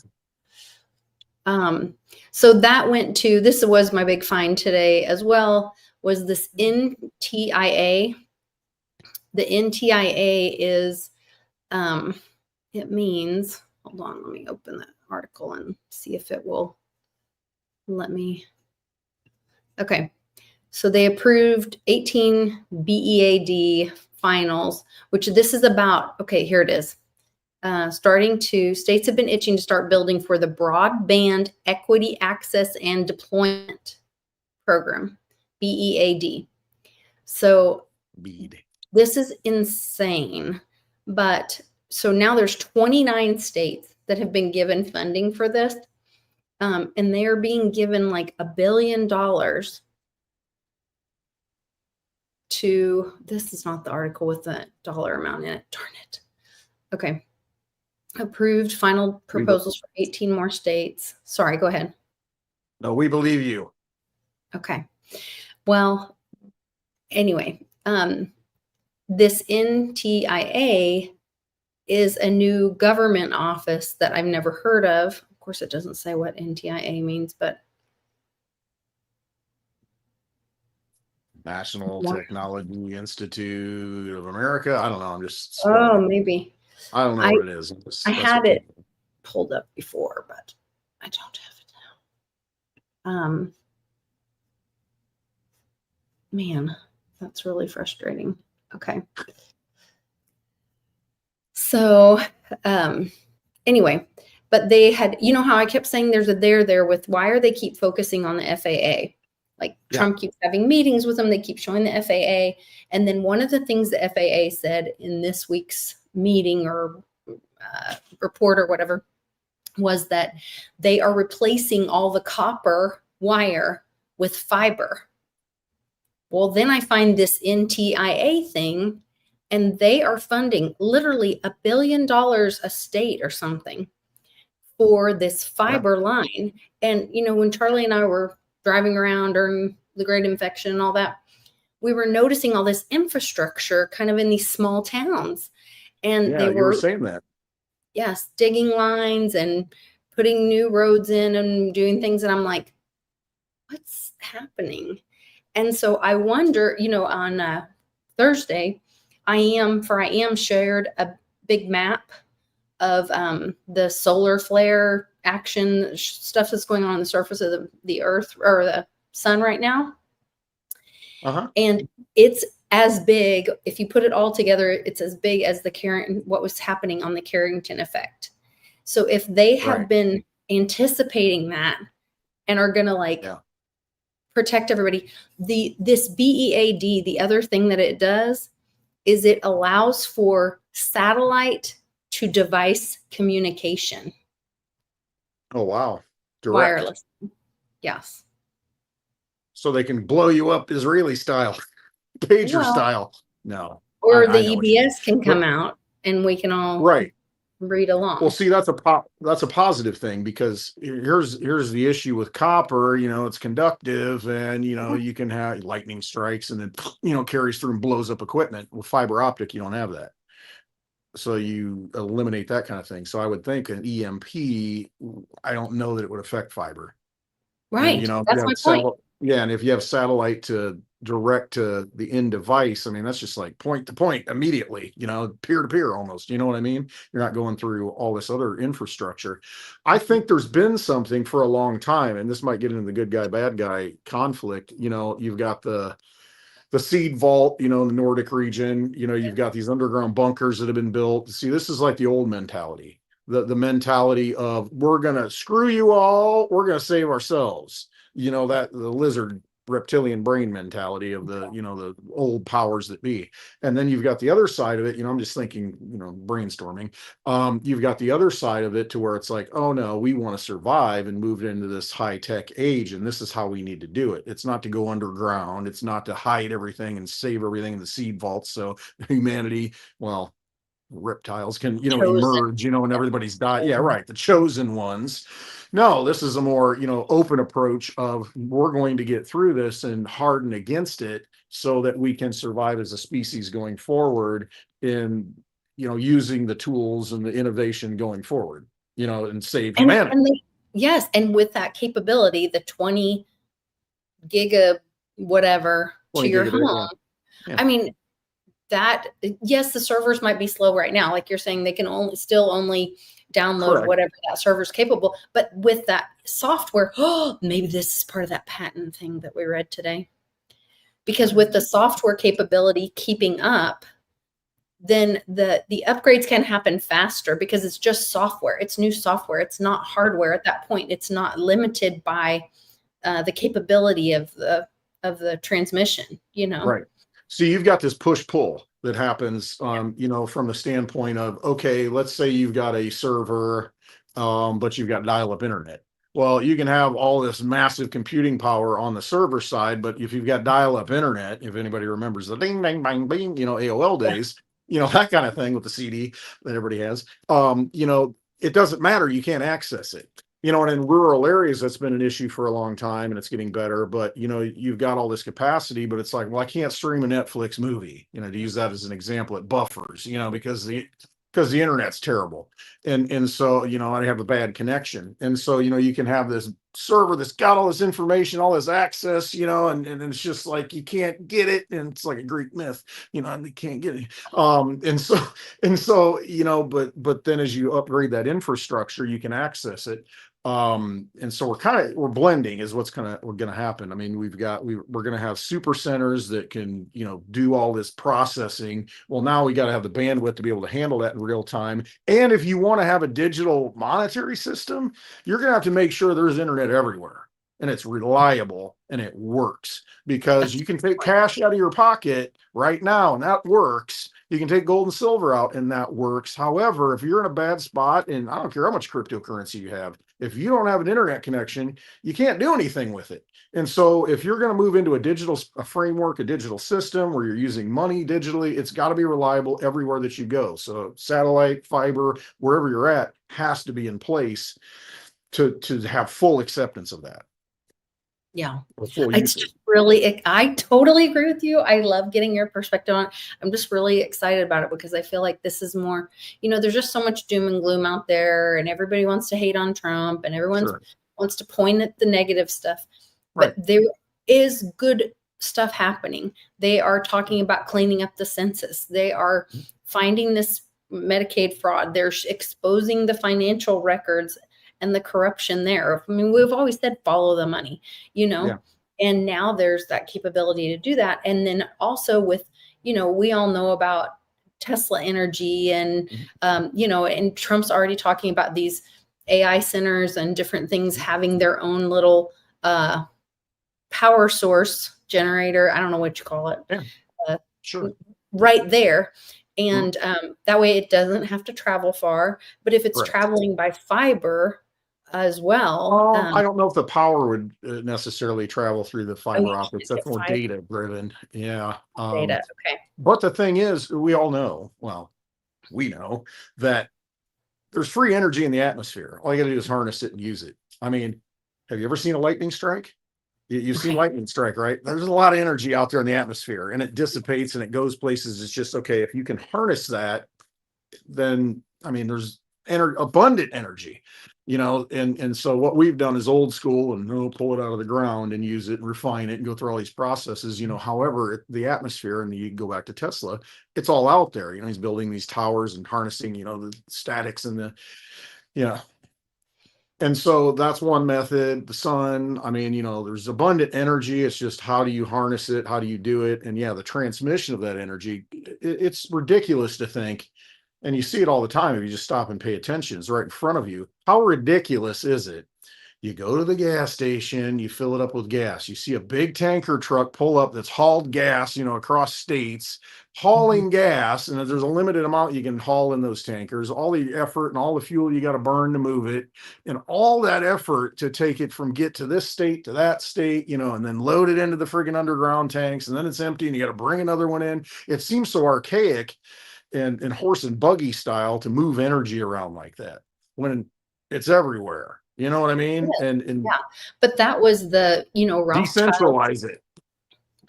So that went to, this was my big find today as well, was this NTIA. The NTIA is, it means, hold on, let me open that article and see if it will let me. Okay. So they approved 18 BEAD finals, which this is about, okay, here it is. States have been itching to start building for the Broadband Equity Access and Deployment Program, BEAD. So this is insane. But so now there's 29 states that have been given funding for this. And they are being given like $1 billion to, this is not the article with the dollar amount in it. Darn it. Okay. Approved final proposals for 18 more states. Sorry, go ahead. No, we believe you. Okay. Well, anyway, this NTIA is a new government office that I've never heard of. Of course, it doesn't say what NTIA means, but National Technology Institute of America. I don't know. I'm just. Maybe. I don't know what it is. I had it pulled up before, but I don't have it now. Man, that's really frustrating. Okay. So, anyway, but they had, how I kept saying there's a there with why are they keep focusing on the FAA? Like Trump keeps having meetings with them. They keep showing the FAA. And then one of the things the FAA said in this week's meeting or report or whatever was that they are replacing all the copper wire with fiber. Well, then I find this NTIA thing, and they are funding literally $1 billion a state or something for this fiber line. And, when Charlie and I were driving around during the Great Infection and all that, we were noticing all this infrastructure kind of in these small towns. And they were saying that. yes, digging lines and putting new roads in and doing things. And I'm like, what's happening? And so I wonder, on Thursday, I am shared a big map of the solar flare action stuff that's going on the surface of the earth or the sun right now. And it's as big, if you put it all together, it's as big as what was happening on the Carrington effect. So if they have been anticipating that and are going to protect everybody, this BEAD, the other thing that it does is it allows for satellite to device communication. Oh, wow. Direct. Wireless. Yes. So they can blow you up Israeli style, pager style. No. Or the EBS can come out and we can all read along. Well, see, that's a positive thing, because here's the issue with copper. It's conductive, and you can have lightning strikes and then carries through and blows up equipment. With fiber optic, you don't have that, so you eliminate that kind of thing. So I would think an EMP, I don't know that it would affect fiber. Right. If you That's have my point. yeah, and if you have satellite to direct to the end device, I mean, that's just like point to point immediately, peer to peer almost. You know what I mean? You're not going through all this other infrastructure. I think there's been something for a long time, and this might get into the good guy, bad guy conflict. You've got the seed vault, in the Nordic region. You've got these underground bunkers that have been built. See, this is like the old mentality. The mentality of, we're gonna screw you all, we're gonna save ourselves. That the lizard reptilian brain mentality of the old powers that be. And then you've got the other side of it. I'm just thinking, brainstorming. You've got the other side of it, to where it's like, oh no, we want to survive and move into this high-tech age, and this is how we need to do it. It's not to go underground, it's not to hide everything and save everything in the seed vaults, so humanity, well, reptiles can emerge, and everybody's died. Yeah, right, the chosen ones. No, this is a more open approach of, we're going to get through this and harden against it, so that we can survive as a species going forward, in using the tools and the innovation going forward, and save humanity. Yes, and with that capability, the 20 giga whatever to your home. Yeah. I mean, that, yes, the servers might be slow right now, like you're saying, they can only download Correct. whatever that server's capable. But with that software, maybe this is part of that patent thing that we read today. Because with the software capability keeping up, then the upgrades can happen faster, because it's just software. It's new software. It's not hardware at that point. It's not limited by the capability of the transmission, Right. So you've got this push-pull that happens, from the standpoint of, okay, let's say you've got a server, but you've got dial-up internet. Well, you can have all this massive computing power on the server side, but if you've got dial-up internet, if anybody remembers the ding, ding, bang, bing, AOL days, that kind of thing with the CD that everybody has, it doesn't matter. You can't access it. And in rural areas, that's been an issue for a long time, and it's getting better. But, you've got all this capacity, but it's like, well, I can't stream a Netflix movie, to use that as an example. It buffers, because the internet's terrible. And so, I have a bad connection. And so, you can have this server that's got all this information, all this access, and it's just like, you can't get it. And it's like a Greek myth, and you can't get it. And so, but then as you upgrade that infrastructure, you can access it. And so we're blending is what's going to happen. I mean, we're going to have super centers that can, do all this processing. Well, now we got to have the bandwidth to be able to handle that in real time. And if you want to have a digital monetary system, you're going to have to make sure there's internet everywhere, and it's reliable and it works, because you can take cash out of your pocket right now and that works. You can take gold and silver out and that works. However, if you're in a bad spot, and I don't care how much cryptocurrency you have, if you don't have an internet connection, you can't do anything with it. And so if you're going to move into a framework, a digital system where you're using money digitally, it's got to be reliable everywhere that you go. So satellite, fiber, wherever you're at, has to be in place to have full acceptance of that. Yeah. It's just really, I totally agree with you. I love getting your perspective on it. I'm just really excited about it, because I feel like this is more, there's just so much doom and gloom out there, and everybody wants to hate on Trump, and everyone wants to point at the negative stuff. Right. But there is good stuff happening. They are talking about cleaning up the census. They are finding this Medicaid fraud. They're exposing the financial records and the corruption there. I mean, we've always said, follow the money, and now there's that capability to do that. And then also with, we all know about Tesla Energy and, and Trump's already talking about these AI centers and different things having their own little power source generator. I don't know what you call it. Yeah. Right there. And that way it doesn't have to travel far. But if it's traveling by fiber as well. I don't know if the power would necessarily travel through the fiber optics. That's more data driven. Yeah. Data. Okay. But the thing is, we all know, well, we know that there's free energy in the atmosphere. All you got to do is harness it and use it. I mean, have you ever seen a lightning strike? You've seen Right. lightning strike, right? There's a lot of energy out there in the atmosphere, and it dissipates and it goes places. It's just okay. If you can harness that, then I mean, there's abundant energy, and so what we've done is old school and pull it out of the ground and use it and refine it and go through all these processes. However, the atmosphere, and you can go back to Tesla, it's all out there. He's building these towers and harnessing, the statics and the, and so that's one method. The sun, I mean, there's abundant energy. It's just how do you harness it? How do you do it? And yeah, the transmission of that energy, it's ridiculous to think, and you see it all the time if you just stop and pay attention. It's right in front of you. How ridiculous is it? You go to the gas station, you fill it up with gas. You see a big tanker truck pull up that's hauled gas, across states, hauling gas, and there's a limited amount you can haul in those tankers. All the effort and all the fuel you got to burn to move it, and all that effort to take it from get to this state to that state, and then load it into the friggin' underground tanks, and then it's empty, and you got to bring another one in. It seems so archaic and horse and buggy style to move energy around like that when it's everywhere. You know what I mean? Yeah. And Yeah. But that was the, Rothschild's decentralize it.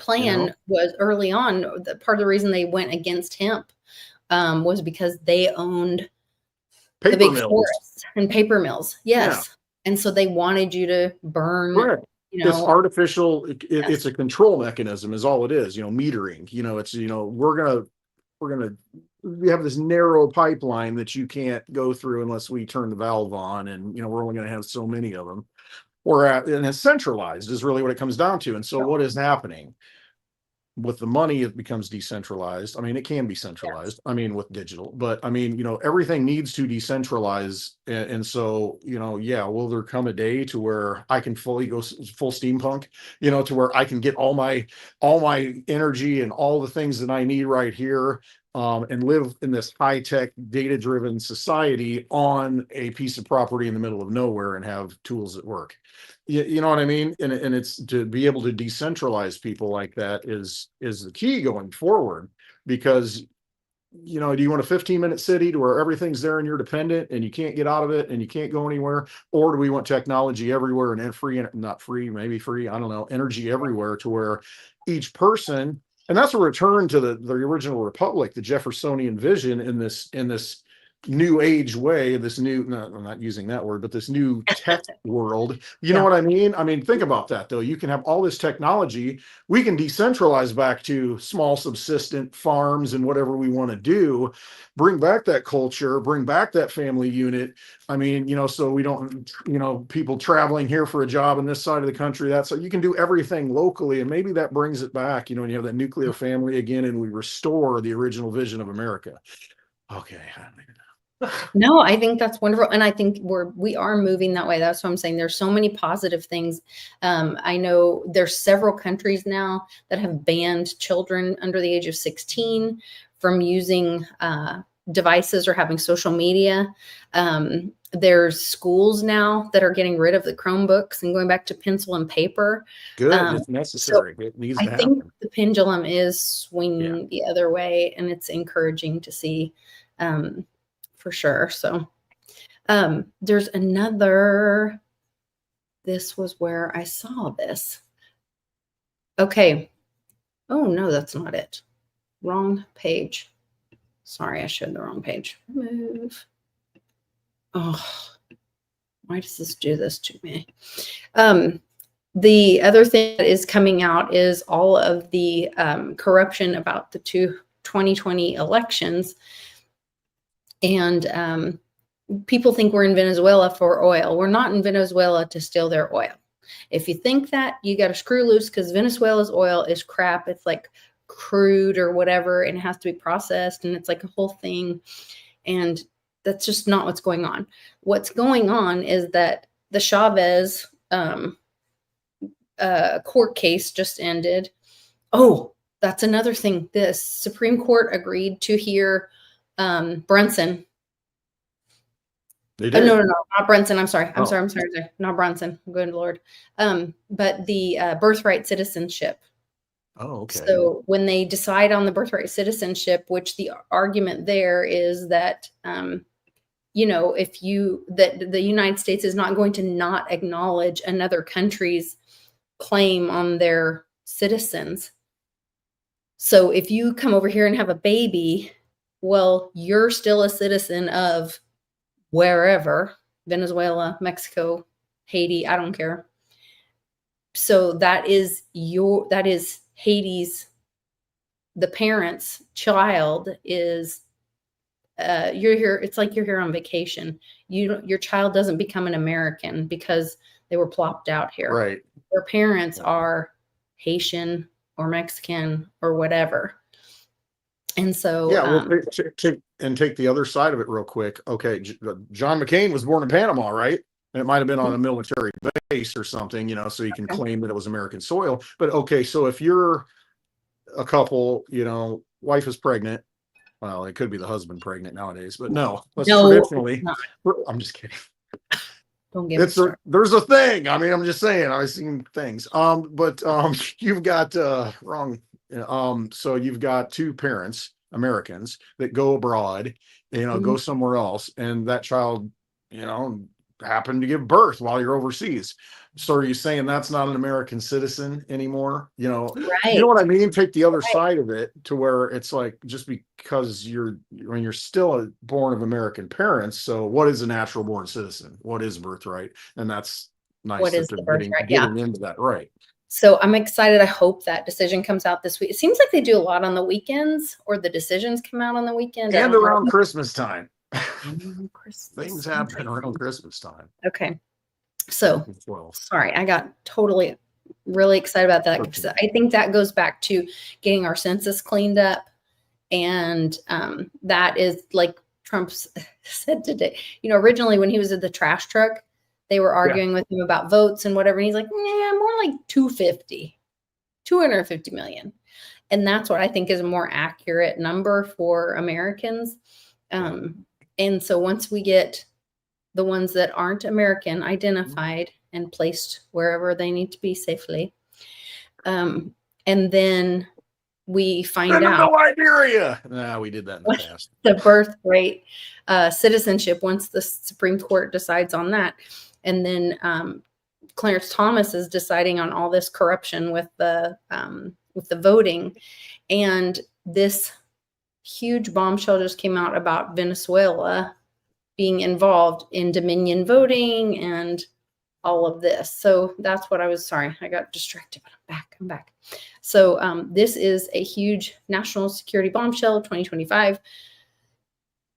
plan was early on. Part of the reason they went against hemp was because they owned the big forests and paper mills. Yes. Yeah. And so they wanted you to burn. Right. It's artificial. It's a control mechanism is all it is, metering, it's, we have this narrow pipeline that you can't go through unless we turn the valve on, and we're only going to have so many of them. And it's centralized is really what it comes down to. And so what is happening with the money? It becomes decentralized. I mean, it can be centralized. Yes. I mean, with digital, but I mean, everything needs to decentralize. And so, will there come a day to where I can fully go full steampunk, to where I can get all my energy and all the things that I need right here, and live in this high-tech, data-driven society on a piece of property in the middle of nowhere and have tools that work. You know what I mean? And it's to be able to decentralize people like that is the key going forward, because do you want a 15-minute city to where everything's there and you're dependent and you can't get out of it and you can't go anywhere? Or do we want technology everywhere and free, not free, maybe free, I don't know, energy everywhere to where each person. And that's a return to the original republic, the Jeffersonian vision in this new age way, this new, no, I'm not using that word, but this new tech world. You know what I mean? I mean, think about that though. You can have all this technology. We can decentralize back to small subsistent farms and whatever we want to do, bring back that culture, bring back that family unit. I mean, so we don't, people traveling here for a job in this side of the country, so you can do everything locally. And maybe that brings it back, and you have that nuclear family again, and we restore the original vision of America. Okay. No, I think that's wonderful. And I think we are moving that way. That's what I'm saying. There's so many positive things. I know there's several countries now that have banned children under the age of 16 from using devices or having social media. There's schools now that are getting rid of the Chromebooks and going back to pencil and paper. Good. It's necessary. So it needs to I think happen. the pendulum is swinging the other way, and it's encouraging to see. For sure. So there's another, this was where I saw this. Okay. Oh, no, that's not it. Wrong page. Sorry, I showed the wrong page. Remove. Oh, why does this do this to me? The other thing that is coming out is all of the corruption about the 2020 elections. And people think we're in Venezuela for oil. We're not in Venezuela to steal their oil. If you think that, you got to screw loose, because Venezuela's oil is crap. It's like crude or whatever, and it has to be processed, and it's like a whole thing. And that's just not what's going on. What's going on is that the Chavez court case just ended. Oh, that's another thing. The Supreme Court agreed to hear Brunson. They did. No, not Brunson. I'm sorry. I'm sorry. Not Brunson. Good Lord. But the birthright citizenship. Oh, okay. So when they decide on the birthright citizenship, which the argument there is that you know, if you, that the United States is not going to not acknowledge another country's claim on their citizens. So if you come over here and have a baby, well, you're still a citizen of wherever, Venezuela, Mexico, Haiti, I don't care. So that is Haiti's, the parent's child is, you're here. It's like you're here on vacation. Your child doesn't become an American because they were plopped out here. Right. Their parents are Haitian or Mexican or whatever. And so, Yeah, well, take the other side of it real quick. Okay, John McCain was born in Panama, right? And it might have been on a military base or something, you know, so you can claim that it was American soil. But okay, so if you're a couple, you know, wife is pregnant. Well, it could be the husband pregnant nowadays, but no, traditionally, I'm just kidding. Don't get me started. There's a thing. I mean, I'm just saying, I've seen things. But you've got wrong. So you've got two parents, Americans, that go abroad, you know, go somewhere else, and that child, you know, happened to give birth while you're overseas. So are you saying that's not an American citizen anymore? You know, Right. You know what I mean? Take the other side of it to where it's like, just because you're still born of American parents. So what is a natural born citizen? What is birthright? And that's nice What that is they're the birthright? getting into that. Right. So I'm excited. I hope that decision comes out this week. It seems like they do a lot on the weekends, or the decisions come out on the weekend. And around Christmas time. Christmas. Things happen around Christmas time. Okay. So sorry, I got totally really excited about that because I think that goes back to getting our census cleaned up. And that is, like Trump said today, you know, originally when he was at the trash truck, they were arguing with him about votes and whatever. And he's like, yeah, more like 250 million. And that's what I think is a more accurate number for Americans. And so once we get the ones that aren't American identified and placed wherever they need to be safely, and then we find out Liberia. Nah, we did that in the past. The birth rate, citizenship, once the Supreme Court decides on that. And then Clarence Thomas is deciding on all this corruption with the voting. And this huge bombshell just came out about Venezuela being involved in Dominion voting and all of this. So that's what I got distracted, but I'm back. So this is a huge national security bombshell of 2025.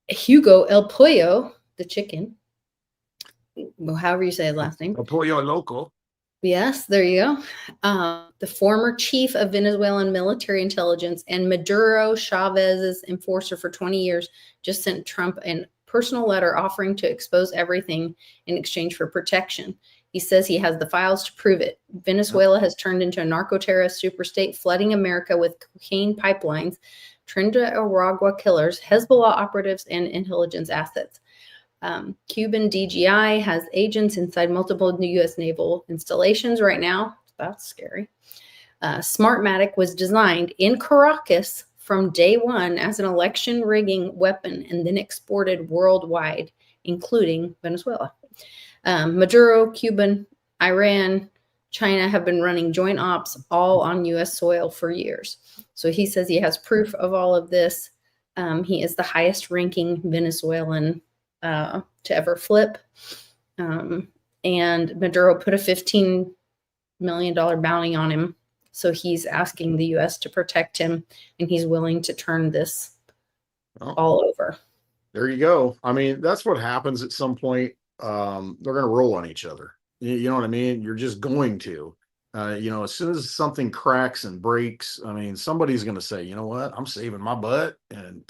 Hugo El Pollo, the chicken, well, however you say his last name. El Pollo Loco. Yes, there you go. The former chief of Venezuelan military intelligence and Maduro Chavez's enforcer for 20 years just sent Trump a personal letter offering to expose everything in exchange for protection. He says he has the files to prove it. Venezuela has turned into a narco-terrorist superstate, flooding America with cocaine pipelines, Trinidad killers, Hezbollah operatives, and intelligence assets. Cuban DGI has agents inside multiple U.S. naval installations right now. That's scary. Smartmatic was designed in Caracas from day one as an election rigging weapon and then exported worldwide, including Venezuela. Maduro, Cuban, Iran, China have been running joint ops all on U.S. soil for years. So he says he has proof of all of this. He is the highest ranking Venezuelan to ever flip. And Maduro put a $15 million bounty on him. So he's asking the U.S. to protect him, and he's willing to turn this all over. There you go. I mean, that's what happens at some point. They're going to roll on each other. You know what I mean? You're just going to. You know, as soon as something cracks and breaks, I mean, somebody's going to say, you know what? I'm saving my butt, and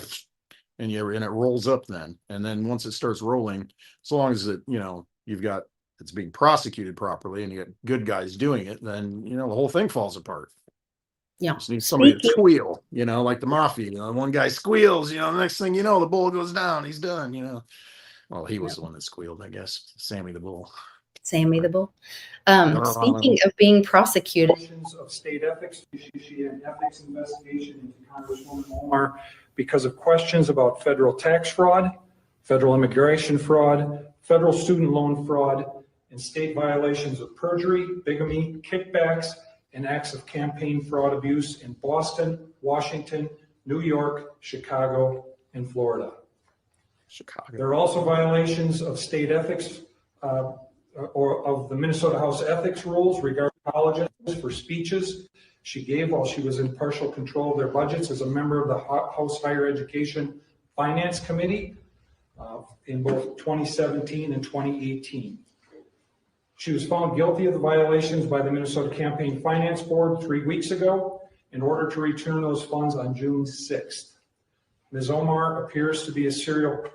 it rolls up then. And then once it starts rolling, as long as it's being prosecuted properly and you got good guys doing it, then, you know, the whole thing falls apart. Yeah. Just need somebody to squeal, you know, like the mafia. You know, one guy squeals, you know, the next thing you know, the bull goes down. He's done, you know. Well, he was the one that squealed, I guess. Sammy the bull. Sammy the bull. Speaking of being prosecuted. Of state ethics, she had an ethics investigation into Congresswoman Omar because of questions about federal tax fraud, federal immigration fraud, federal student loan fraud, and state violations of perjury, bigamy, kickbacks, and acts of campaign fraud abuse in Boston, Washington, New York, Chicago, and Florida. Chicago. There are also violations of state ethics or of the Minnesota House ethics rules regarding colleges for speeches she gave while she was in partial control of their budgets as a member of the House Higher Education Finance Committee in both 2017 and 2018. She was found guilty of the violations by the Minnesota Campaign Finance Board 3 weeks ago in order to return those funds on June 6th. Ms. Omar appears to be a serial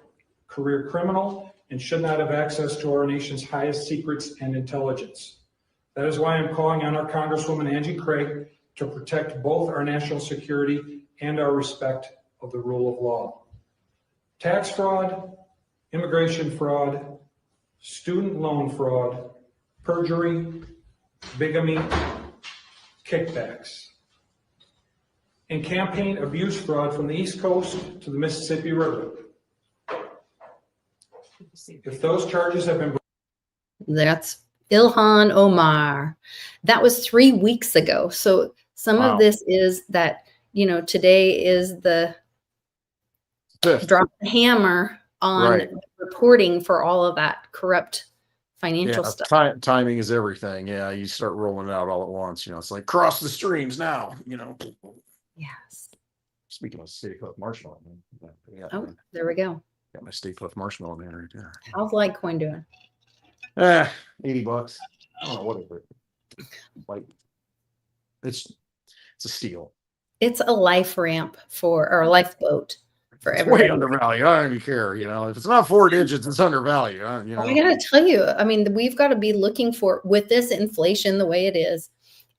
career criminal and should not have access to our nation's highest secrets and intelligence. That is why I'm calling on our Congresswoman Angie Craig to protect both our national security and our respect of the rule of law. Tax fraud, immigration fraud, student loan fraud, perjury, bigamy, kickbacks, and campaign abuse fraud from the East Coast to the Mississippi River. If those charges have been... That's Ilhan Omar. That was 3 weeks ago. So some of this is that, you know, today is the drop the hammer on reporting for all of that corrupt financial stuff. Timing is everything. Yeah, you start rolling it out all at once. You know, it's like cross the streams now. You know. Yes. Speaking of Stay Puft Marshmallow, Oh, there we go. Got my Stay Puft Marshmallow man right there. How's Litecoin doing? $80. I don't know what it is. Like, it's a steal. It's a life ramp or a lifeboat for It's everybody. way undervalued. I don't even care. You know, if it's not 4 digits, it's undervalued. You know. I gotta tell you, I mean, we've got to be looking for, with this inflation the way it is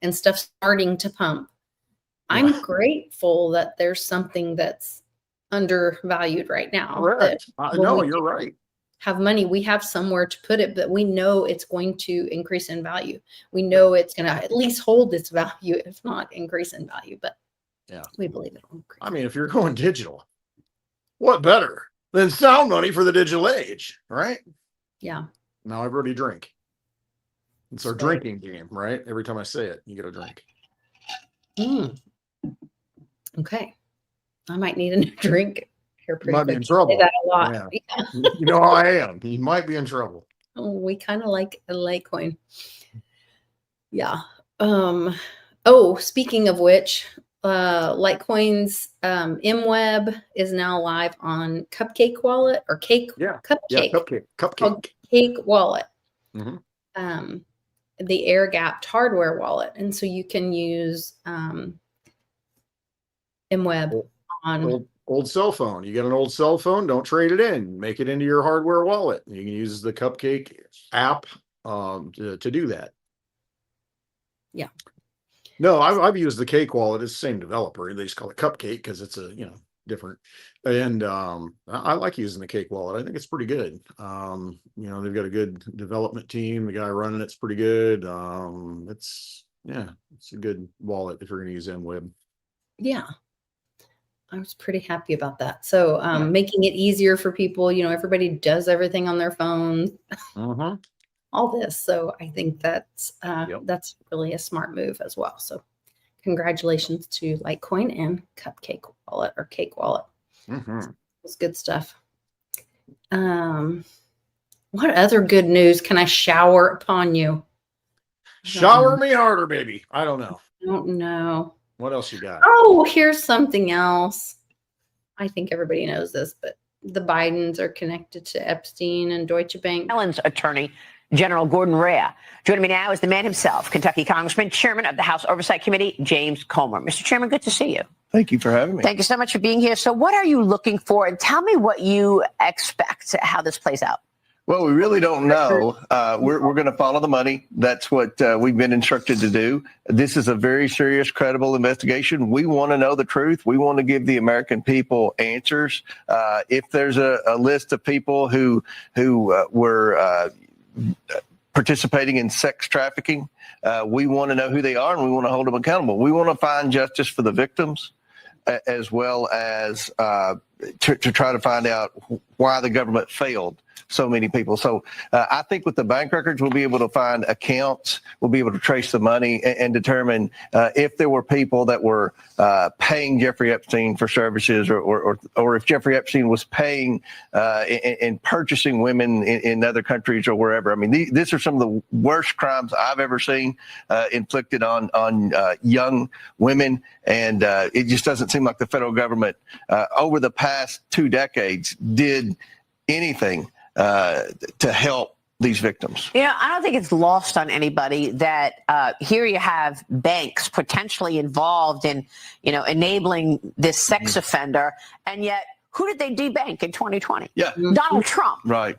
and stuff starting to pump. I'm grateful that there's something that's undervalued right now. Correct. No, you're right. Have money, we have somewhere to put it, but we know it's going to increase in value. We know it's going to at least hold its value, if not increase in value. But yeah, we believe it will increase. I mean, if you're going digital, what better than sound money for the digital age, right? Yeah. Now everybody drink. It's our drinking game, right? Every time I say it, you get a drink. Okay. I might need a new drink here pretty Might quick. be in trouble. Say that a lot. Yeah. You know how I am. You might be in trouble. Oh, we kind of like a Litecoin. Yeah. Oh, speaking of which, Litecoin's MWeb is now live on Cupcake Wallet or Cake. Yeah. Cupcake. Yeah, Cupcake. Called Cake Wallet. Mm-hmm. The air-gapped hardware wallet, and so you can use MWeb on old cell phone. You get an old cell phone, don't trade it in. Make it into your hardware wallet. You can use the Cupcake app to do that. Yeah. No, I've used the Cake wallet. It's the same developer. They just call it Cupcake because it's a different. And I like using the Cake wallet. I think it's pretty good. They've got a good development team. The guy running it's pretty good. It's a good wallet if you're going to use MWeb. Yeah. I was pretty happy about that. So making it easier for people, everybody does everything on their phone, all this. So I think that's really a smart move as well. So congratulations to Litecoin and Cupcake Wallet or Cake Wallet. It's good stuff. What other good news can I shower upon you? Shower me harder, baby. I don't know. I don't know. What else you got? Oh, here's something else. I think everybody knows this, but the Bidens are connected to Epstein and Deutsche Bank. Allen's attorney, General Gordon Rea. Joining me now is the man himself, Kentucky Congressman, Chairman of the House Oversight Committee, James Comer. Mr. Chairman, good to see you. Thank you for having me. Thank you so much for being here. So what are you looking for? And tell me what you expect, how this plays out. Well, we really don't know. We're going to follow the money. That's what we've been instructed to do. This is a very serious, credible investigation. We want to know the truth. We want to give the American people answers. If there's a list of people who were participating in sex trafficking, we want to know who they are, and we want to hold them accountable. We want to find justice for the victims, as well as to try to find out why the government failed so many people. So I think with the bank records, we'll be able to find accounts. We'll be able to trace the money and determine if there were people that were paying Jeffrey Epstein for services, or if Jeffrey Epstein was paying and purchasing women in other countries or wherever. I mean, these are some of the worst crimes I've ever seen inflicted on young women. And it just doesn't seem like the federal government over the past 2 decades did anything to help these victims. You know, I don't think it's lost on anybody that here you have banks potentially involved in, you know, enabling this sex offender, and yet who did they debank in 2020? Yeah, Donald Trump. right.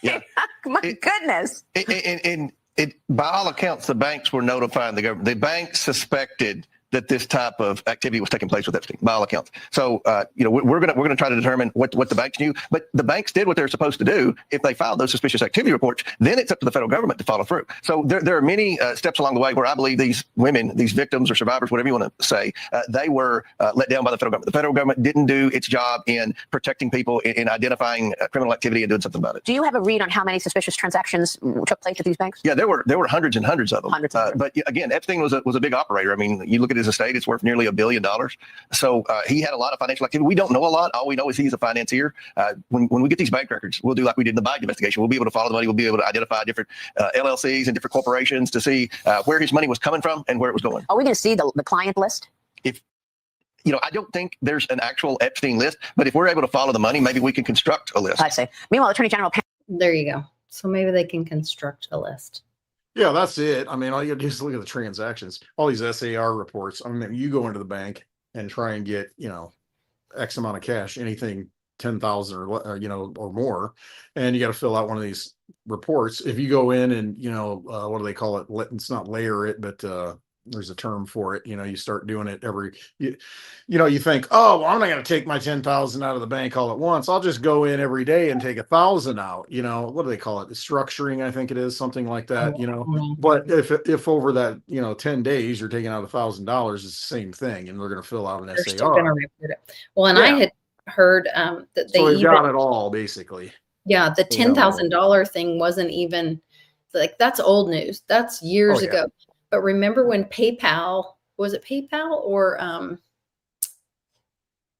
Yeah, My goodness. And by all accounts, the banks were notifying the government. The banks suspected that this type of activity was taking place with Epstein, by all accounts. So, you know, we're gonna try to determine what the banks knew. But the banks did what they're supposed to do. If they filed those suspicious activity reports, then it's up to the federal government to follow through. So there are many steps along the way where I believe these women, these victims or survivors, whatever you want to say, they were let down by the federal government. The federal government didn't do its job in protecting people, in identifying criminal activity and doing something about it. Do you have a read on how many suspicious transactions took place at these banks? Yeah, there were hundreds and hundreds of them. Hundreds and hundreds. But again, Epstein was a big operator. I mean, you look at his estate; it's worth nearly $1 billion. So he had a lot of financial activity. We don't know a lot. All we know is he's a financier. When we get these bank records, we'll do like we did in the Biden investigation. We'll be able to follow the money. We'll be able to identify different LLCs and different corporations to see where his money was coming from and where it was going. Are we going to see the client list? If you know, I don't think there's an actual Epstein list, but if we're able to follow the money, maybe we can construct a list. I see. Meanwhile, Attorney General. There you go. So maybe they can construct a list. Yeah, that's it. I mean, all you gotta do is look at the transactions, all these SAR reports. I mean, you go into the bank and try and get, you know, X amount of cash, anything 10,000 or, you know, or more. And you got to fill out one of these reports. If you go in and, you know, what do they call it? It's not layer it, but there's a term for it. You know, you start doing it you know, you think, oh, well, I'm not going to take my 10,000 out of the bank all at once. I'll just go in every day and take 1,000 out. You know, what do they call it? Structuring, I think it is, something like that, you know. But if over that, you know, 10 days you're taking out $1,000, it's the same thing, and they're going to fill out an They're SAR. still going to report it. Well, and Yeah. I had heard that they So they've even got it all basically. yeah, the $10,000 thing wasn't even like, that's old news. That's years Oh, yeah. ago. But remember when PayPal, was it PayPal or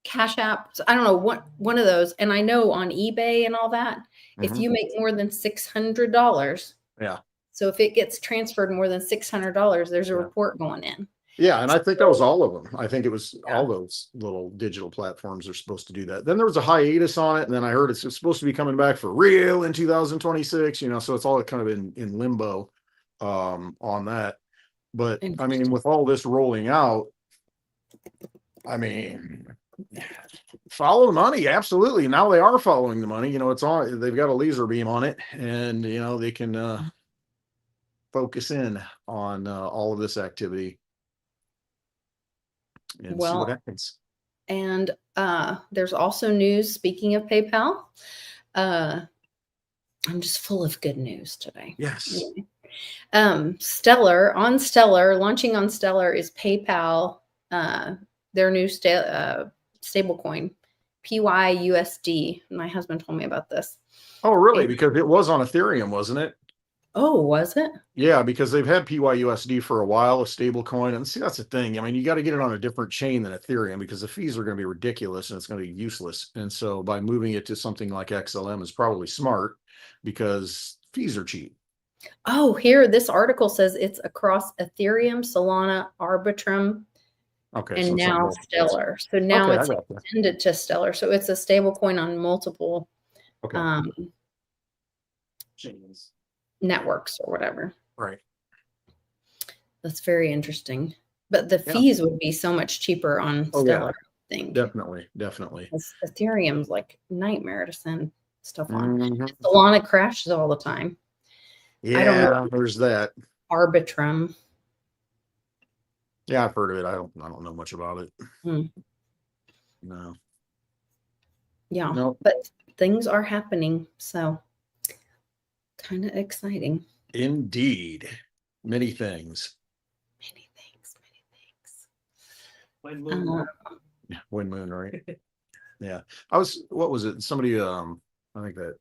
Cash App? I don't know, one of those. And I know on eBay and all that, if Mhm. you make more than $600, Yeah. so if it gets transferred more than $600, there's a Yeah. report going in. Yeah, and I think that was all of them. I think it was all those little digital platforms are supposed to do that. Then there was a hiatus on it, and then I heard it's supposed to be coming back for real in 2026, you know, so it's all kind of in limbo on that. But I mean, with all this rolling out, I mean, follow the money, absolutely. Now they are following the money, you know, it's on, they've got a laser beam on it, and you know, they can focus in on all of this activity. And see what happens. And there's also news, speaking of PayPal, I'm just full of good news today. Yes. Stellar, launching on Stellar is PayPal, their new stable coin, PYUSD. My husband told me about this. Oh, really? Because it was on Ethereum, wasn't it? Oh, was it? Yeah, because they've had PYUSD for a while, a stable coin. And see, that's the thing. I mean, you got to get it on a different chain than Ethereum because the fees are going to be ridiculous and it's going to be useless. And so by moving it to something like XLM is probably smart because fees are cheap. Oh, here, this article says it's across Ethereum, Solana, Arbitrum, Okay. and so now Stellar. So now Okay, it's I got that. extended to Stellar. So it's a stable coin on multiple Chains. networks or whatever. Right. That's very interesting. But the fees would be so much cheaper on Stellar, I think. Definitely. Ethereum's like nightmare to send stuff on. Mhm. Solana crashes all the time. Yeah, I don't know. there's that. Arbitrum. Yeah, I've heard of it. I don't know much about it. Hmm. No. Yeah. No. But things are happening. So kind of exciting. Indeed. Many things. Many things. Wind moon, right? Yeah. What was it? Somebody, I think that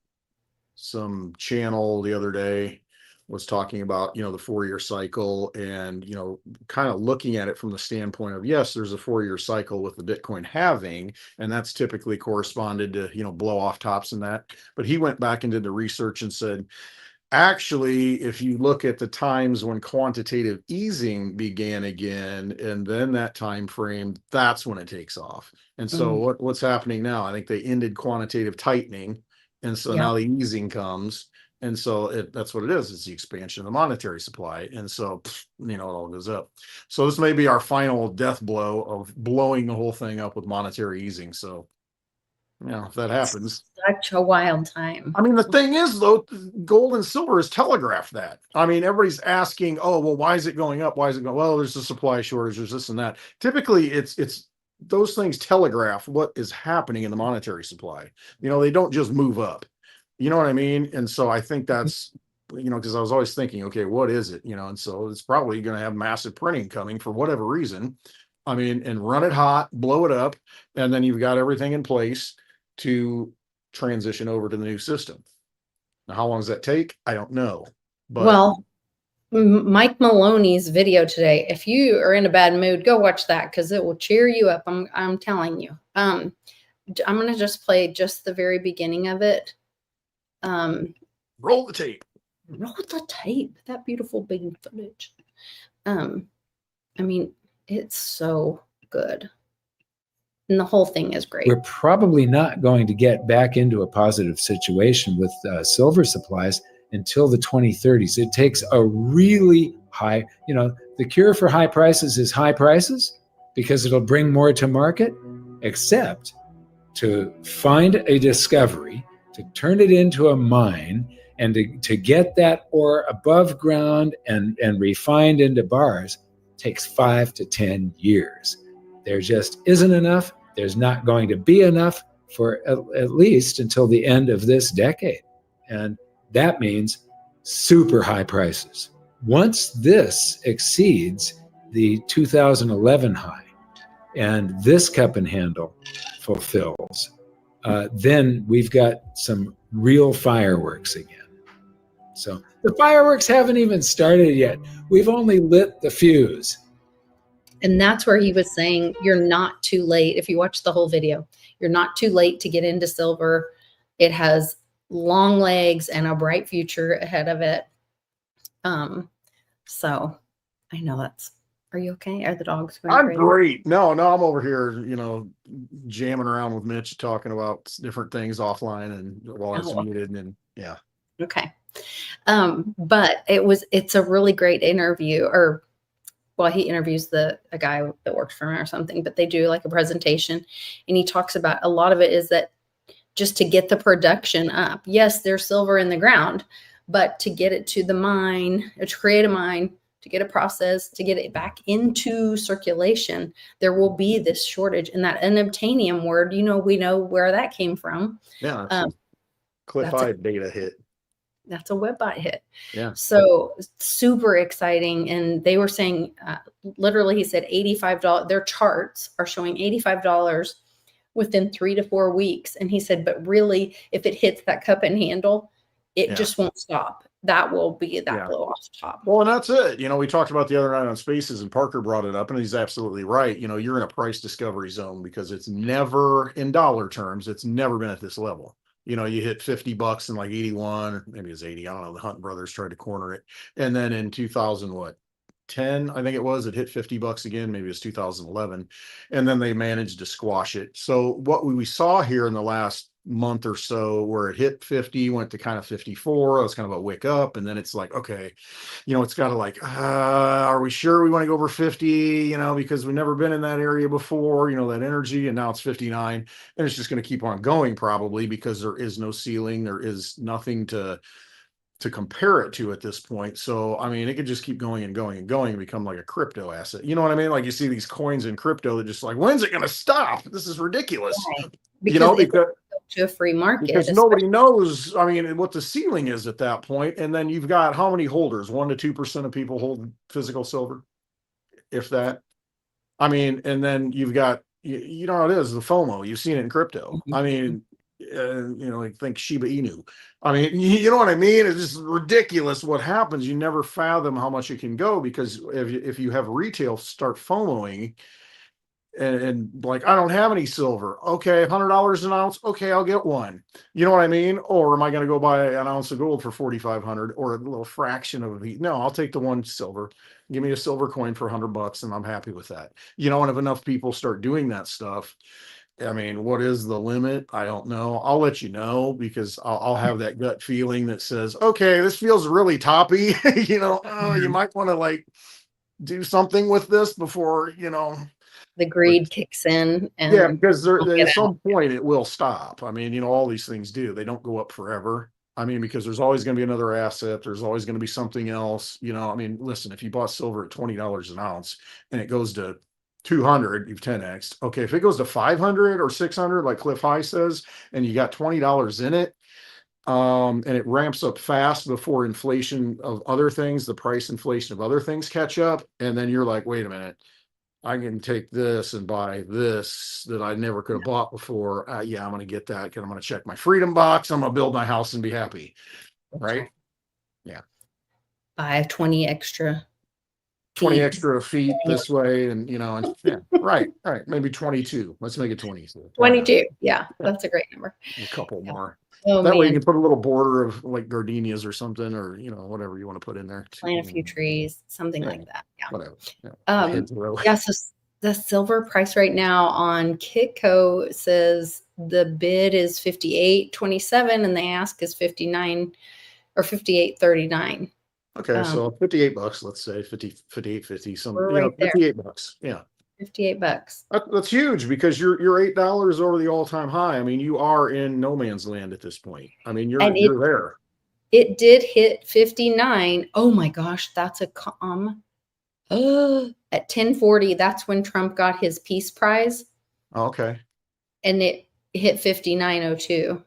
some channel the other day was talking about, the 4-year cycle and, kind of looking at it from the standpoint of, yes, there's a 4-year cycle with the Bitcoin halving, and that's typically corresponded to, blow off tops and that. But he went back and did the research and said, actually, if you look at the times when quantitative easing began again, and then that time frame, that's when it takes off. And so what's happening now? I think they ended quantitative tightening, and so Yeah. now the easing comes, and so that's what it is. It's the expansion of the monetary supply, and so it all goes up. So this may be our final death blow of blowing the whole thing up with monetary easing. So if that happens. Such a wild time. I mean, the thing is, though, gold and silver has telegraphed that. I mean, everybody's asking, oh, well, why is it going up? Why is it going? Well, there's a supply shortage, there's this and that. Typically, it's those things telegraph what is happening in the monetary supply. They don't just move up. You know what I mean? And so I think that's, because I was always thinking, okay, what is it? And so it's probably going to have massive printing coming for whatever reason. I mean, and run it hot, blow it up, and then you've got everything in place to transition over to the new system. Now, how long does that take? I don't know. But Well, Mike Maloney's video today, if you are in a bad mood, go watch that because it will cheer you up. I'm telling you. I'm going to just play just the very beginning of it. roll the tape. Roll the tape. That beautiful big footage. I mean, it's so good. And the whole thing is great. We're probably not going to get back into a positive situation with silver supplies until the 2030s. It takes a really high, the cure for high prices is high prices because it'll bring more to market, except to find a discovery, to turn it into a mine, and to get that ore above ground and refined into bars takes 5 to 10 years. There just isn't enough. There's not going to be enough for at least until the end of this decade. And that means super high prices. Once this exceeds the 2011 high and this cup and handle fulfills, then we've got some real fireworks again. So the fireworks haven't even started yet. We've only lit the fuse. And that's where he was saying, you're not too late. If you watch the whole video, you're not too late to get into silver. It has long legs and a bright future ahead of it. So I know are you okay? Are the dogs going I'm crazy? great. No, I'm over here, jamming around with Mitch, talking about different things offline and while I was muted, and yeah. Okay. But it's a really great interview, he interviews a guy that worked for him or something, but they do like a presentation, and he talks about a lot of it is that just to get the production up. Yes, there's silver in the ground, but to get it to the mine, or to create a mine, to get a process, to get it back into circulation, there will be this shortage. And that unobtainium word, we know where that came from. Yeah. Cliff Eye data hit. That's a WebBot hit. Yeah. So super exciting. And they were saying, literally, he said $85. Their charts are showing $85 within 3 to 4 weeks. And he said, but really, if it hits that cup and handle, it just won't stop. That will be that blow off top. Well, and that's it. We talked about the other night on Spaces, and Parker brought it up, and he's absolutely right. You're in a price discovery zone because it's never, in dollar terms, it's never been at this level. You hit $50 in like 81, or maybe it was 80. I don't know. The Hunt brothers tried to corner it. And then in 2010, I think it was, it hit $50 again. Maybe it was 2011. And then they managed to squash it. So what we saw here in the last month or so, where it hit 50, went to kind of 54. It was kind of a wake up. And then it's like, okay, it's got to are we sure we want to go over 50, because we've never been in that area before, that energy. And now it's 59, and it's just going to keep on going probably because there is no ceiling. There is nothing to compare it to at this point. So, I mean, it could just keep going and going and going and become like a crypto asset. You know what I mean? Like you see these coins in crypto that just like, when's it going to stop? This is ridiculous. Right. Because to a free market. Because nobody knows, what the ceiling is at that point. And then you've got how many holders? 1 to 2% of people hold physical silver, if that. And then you've got you know how it is, the FOMO. You've seen it in crypto. I mean, like think Shiba Inu. I mean, you know what I mean? It's just ridiculous what happens. You never fathom how much it can go, because if you have retail start FOMOing, and like, I don't have any silver. Okay, $100 an ounce. Okay, I'll get one. You know what I mean? Or am I going to go buy an ounce of gold for 4,500 or a little fraction of it? No, I'll take the one silver. Give me a silver coin for $100 and I'm happy with that. You know, and if enough people start doing that stuff, I mean, what is the limit? I don't know. I'll let you know, because I'll have that gut feeling that says, okay, this feels really toppy. You know, oh, you might want to like do something with this before, The greed kicks in, and yeah, because people get at out. some point it will stop. I mean, all these things do. They don't go up forever. I mean, because there's always going to be another asset. There's always going to be something else. I mean, listen, if you bought silver at $20 an ounce and it goes to 200, you've 10x. Okay, if it goes to 500 or 600, like Cliff High says, and you got $20 in it, and it ramps up fast before inflation of other things, the price inflation of other things catch up, and then you're like, wait a minute. I can take this and buy this that I never could have bought before. Yeah, I'm going to get that because I'm going to check my freedom box. I'm going to build my house and be happy. Right? Yeah. Buy 20 extra 20 feet. extra feet this way. And, and yeah, right. Maybe 22. Let's make it 20. So 22. Yeah, that's a great number. a couple more. Oh, That way you man. can put a little border of like gardenias or something, or, whatever you want to put in there. Plant a few trees, something like that. Yeah. Whatever. Yeah. Yeah, so the silver price right now on Kitco says the bid is 58.27 and the ask is 59 or 58.39. Okay, so $58, let's say 58.50, some, We're right there. $58. Yeah. $58. That's huge, because you're $8 over the all-time high. I mean, you are in no man's land at this point. I mean, you're there. It did hit 59. Oh my gosh, that's a at 10:40, that's when Trump got his peace prize. Oh, okay. And it hit 59.02.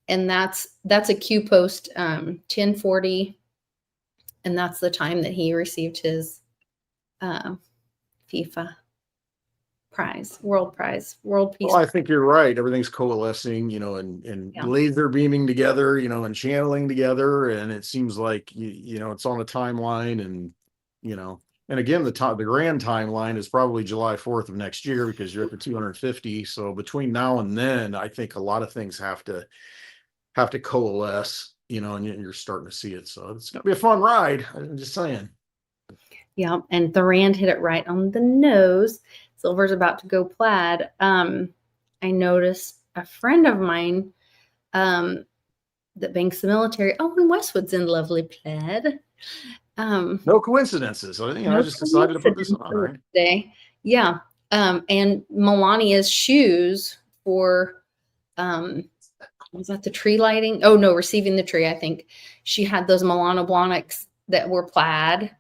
And that's a Q post 10:40, and that's the time that he received his FIFA prize, world peace. Well, I think you're right. Everything's coalescing, and laser beaming together, and channeling together, and it seems like it's on a timeline, and and again, the grand timeline is probably July 4th of next year, because you're at the 250. So between now and then, I think a lot of things have to coalesce, and you're starting to see it. So it's gonna be a fun ride. I'm just saying. Yeah, and the rand hit it right on the nose. Silver's about to go plaid. I noticed a friend of mine that banks the military. Oh, and Westwood's in lovely plaid. No coincidences. I just decided to put this on right today. Yeah. And Melania's shoes for was that the tree lighting? Oh no, receiving the tree. I think she had those Milano Blahniks that were plaid.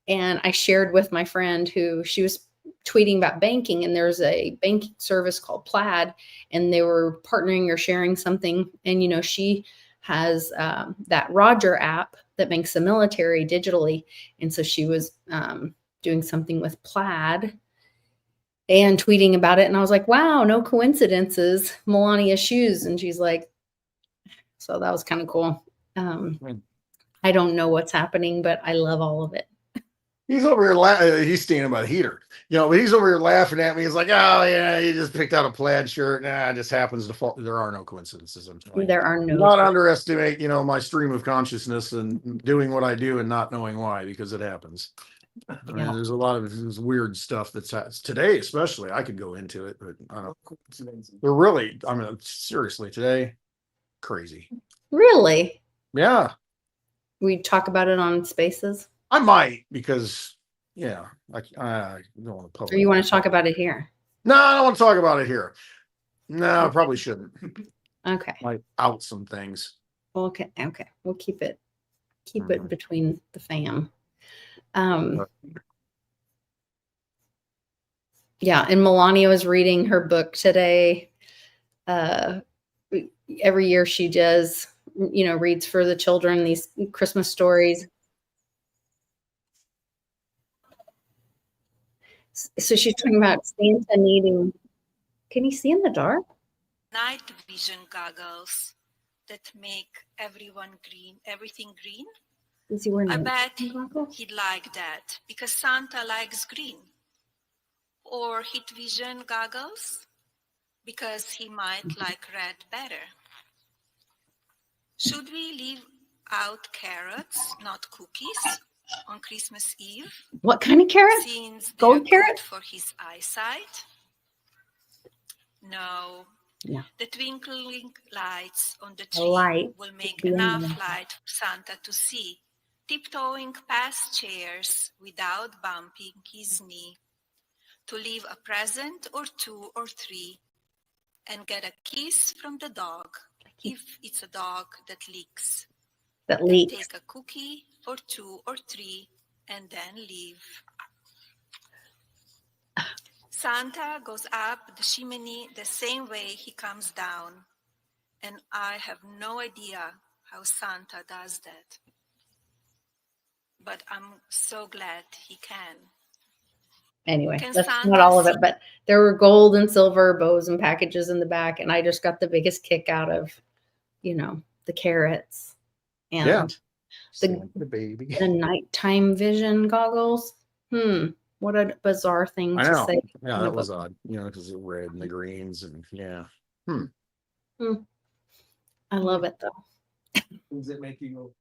And I shared with my friend who she was tweeting about banking, and there's a banking service called Plaid, and they were partnering or sharing something. And, she has that Roger app that banks the military digitally. And so she was doing something with Plaid and tweeting about it. And I was like, wow, no coincidences, Melania's shoes. And she's like, so that was kind of cool. I don't know what's happening, but I love all of it. He's over here he's standing by the heater, but he's over here laughing at me. He's like, oh yeah, he just picked out a plaid shirt. Nah, it just happens to fall. There are no coincidences. There are no. Do not underestimate, my stream of consciousness and doing what I do and not knowing why, because it happens. I mean, there's a lot of this weird stuff that's today, especially. I could go into it, but I don't know. They're really, I mean, seriously, today, crazy. Really? Yeah. We talk about it on Spaces. I might, because I don't want to publish. Or you want to talk about it here? No, I don't want to talk about it here. No, I probably shouldn't. Okay. Might out some things. Okay. We'll keep it between the fam. Yeah, and Melania was reading her book today. Every year she does, reads for the children these Christmas stories. So she's talking about Santa needing. Can you see in the dark? Night vision goggles that make everything green. Is he wearing I night bet vision goggles? he'd like that because Santa likes green. Or heat vision goggles because he might like red better. Should we leave out carrots, not cookies, on Christmas Eve? What kind of carrot? Since they're Gold good carrot? for his eyesight? No. No. The twinkling lights on the The tree light will make the enough end. light for Santa to see, tiptoeing past chairs without bumping his knee, to leave a present or 2 or 3, and get a kiss from the dog, if it's a dog that leaks. That Then leaks. take a cookie for 2 or 3, and then leave. Santa goes up the chimney the same way he comes down, and I have no idea how Santa does that. But I'm so glad he can. Anyway, Can that's Santa not all of see- it, but there were gold and silver bows and packages in the back, and I just got the biggest kick out of, the carrots and Yeah. the, The baby. the nighttime vision goggles. What a bizarre thing I to know. say. Yeah, in a that was book. odd. Because the red and the greens and yeah. I love it though. Does it make you go?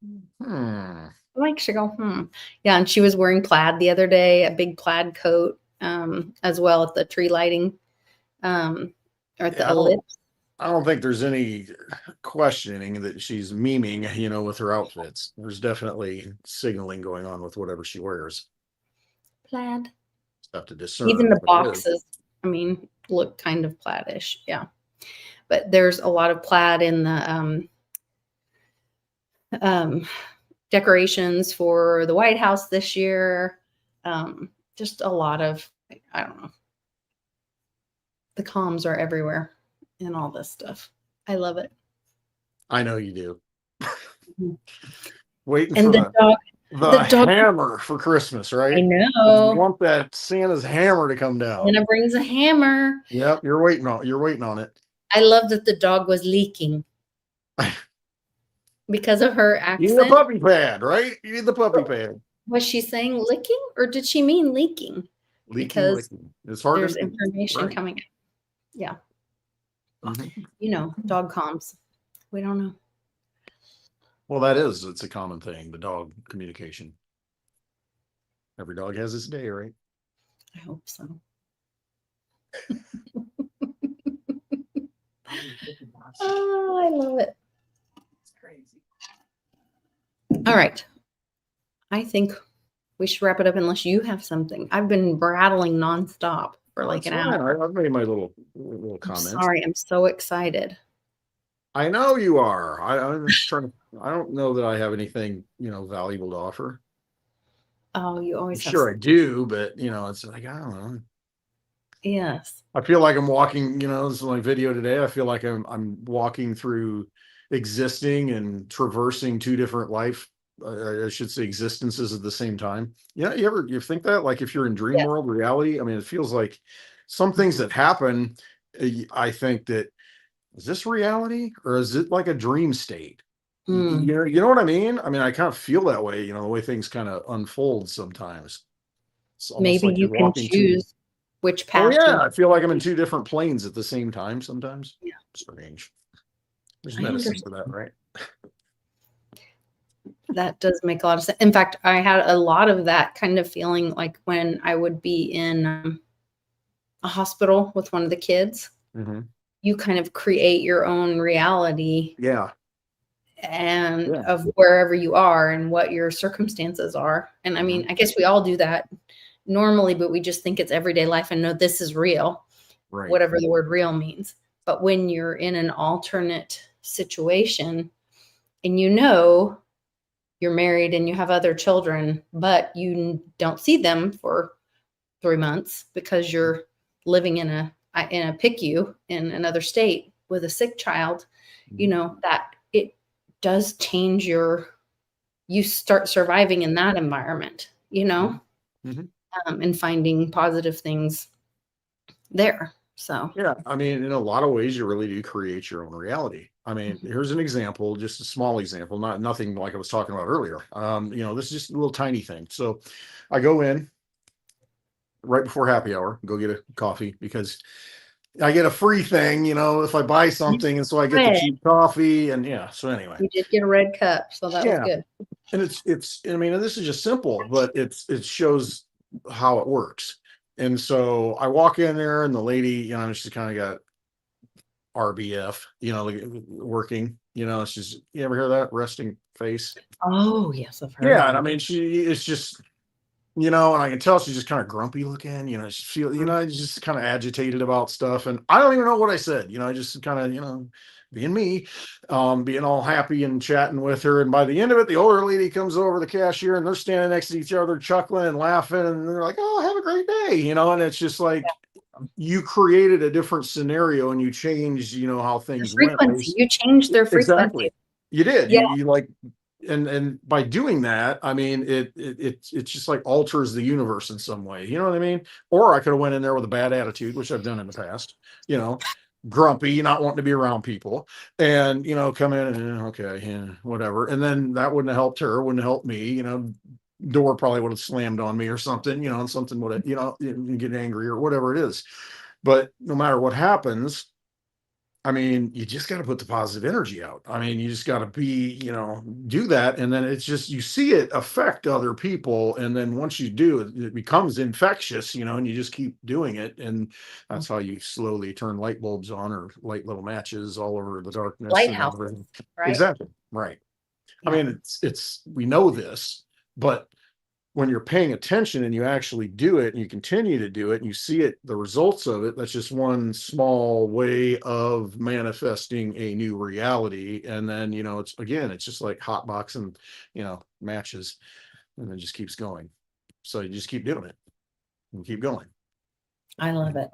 Hmm. Like she go, Yeah, and she was wearing plaid the other day, a big plaid coat, as well at the tree lighting, or at the ellipse. I don't think there's any questioning that she's memeing, with her outfits. There's definitely signaling going on with whatever she wears. Plaid. Have to discern. Even the what it is. boxes, look kind of plaid-ish. Yeah. But there's a lot of plaid in the decorations for the White House this year. Just a lot of, I don't know. The comms are everywhere in all this stuff. I love it. I know you do. Mhm. Waiting And for the dog, the dog- hammer for Christmas, right? I You know. want that Santa's hammer to come down. Anna brings a hammer. Yep, you're waiting on it. I love that the dog was leaking because of her You need the accent. puppy pad, right? You need the puppy pad. Was she saying licking or did she mean leaking? Because It's hard there's to information right. coming in. Yeah. Mhm. Dog comms. We don't know. Well, it's a common thing, the dog communication. Every dog has its day, right? I hope so. Oh, I love it. It's crazy. All right. I think we should wrap it up unless you have something. I've been rattling nonstop for like an hour. I've made my little I'm comments. sorry, I'm so excited. I know you are. I'm just trying to. I don't know that I have anything, valuable to offer. Oh, you I'm always have sure I do, but it's like I don't know. Yes. I feel like I'm walking. This is my video today. I feel like I'm walking through existing and traversing two different life. I should say existences at the same time. Yeah, you think that? Like if you're in dream Yes. world, reality. I mean, it feels like some things that happen. I think that. Is this reality or is it like a dream state? You know what I mean? I mean, I kind of feel that way, the way things kind of unfold sometimes. It's almost Maybe like you you're can walking choose which Oh path. yeah, I feel like I'm in two different planes at the same time sometimes. Yeah. Strange. There's I medicine for understand. that, right? That does make a lot of sense. In fact, I had a lot of that kind of feeling like when I would be in a hospital with one of the kids. Mm-hmm. You kind of create your own reality Yeah. and of wherever you are and what your circumstances are. And I mean, I guess we all do that normally, but we just think it's everyday life and no, this is real, Right. whatever the word real means. But when you're in an alternate situation and you're married and you have other children, but you don't see them for 3 months because you're living in a PICU in another state with a sick child, that it does change you start surviving in that environment, Mm-hmm. and finding positive things there. So Yeah, I mean, in a lot of ways, you really do create your own reality. I mean, here's an example, just a small example, nothing like I was talking about earlier. This is just a little tiny thing. So I go in right before happy hour, go get a coffee because I get a free thing, if I buy something, and so I get the Red. cheap coffee, and yeah. So anyway, You did get a red cup, so that was yeah, good. and it's. I mean, and this is just simple, but it shows how it works. And so I walk in there, and the lady, she's kind of got RBF, like, working. It's just, you ever hear that resting face? Oh yes, I've heard. Yeah, of and I it. mean, it's just, and I can tell she's just kind of grumpy looking. She feel, just kind of agitated about stuff, and I don't even know what I said. I just kind of, being me, being all happy and chatting with her. And by the end of it, the older lady comes over, the cashier, and they're standing next to each other, chuckling and laughing, and they're like, "Oh, have a great day," and it's just like, you created a different scenario and you changed, how things went. Frequency. You changed their frequency. Exactly. You did. Yeah. You like, and by doing that, I mean, it just like alters the universe in some way. You know what I mean? Or I could have went in there with a bad attitude, which I've done in the past, grumpy, not wanting to be around people, and, come in and, okay, yeah, whatever. And then that wouldn't have helped her, wouldn't have helped me, door probably would have slammed on me or something, and something would have, you get angry or whatever it is. But no matter what happens, I mean, you just got to put the positive energy out. I mean, you just got to be, do that. And then it's just, you see it affect other people. And then once you do, it becomes infectious, and you just keep doing it. And that's how you slowly turn light bulbs on or light little matches all over the darkness. Lighthouse, right? Exactly. Right. Yeah. I mean, we know this, but when you're paying attention and you actually do it and you continue to do it and you see it, the results of it, that's just one small way of manifesting a new reality. And then, it's just like hot boxing, matches, and it just keeps going. So you just keep doing it and keep going. I love it.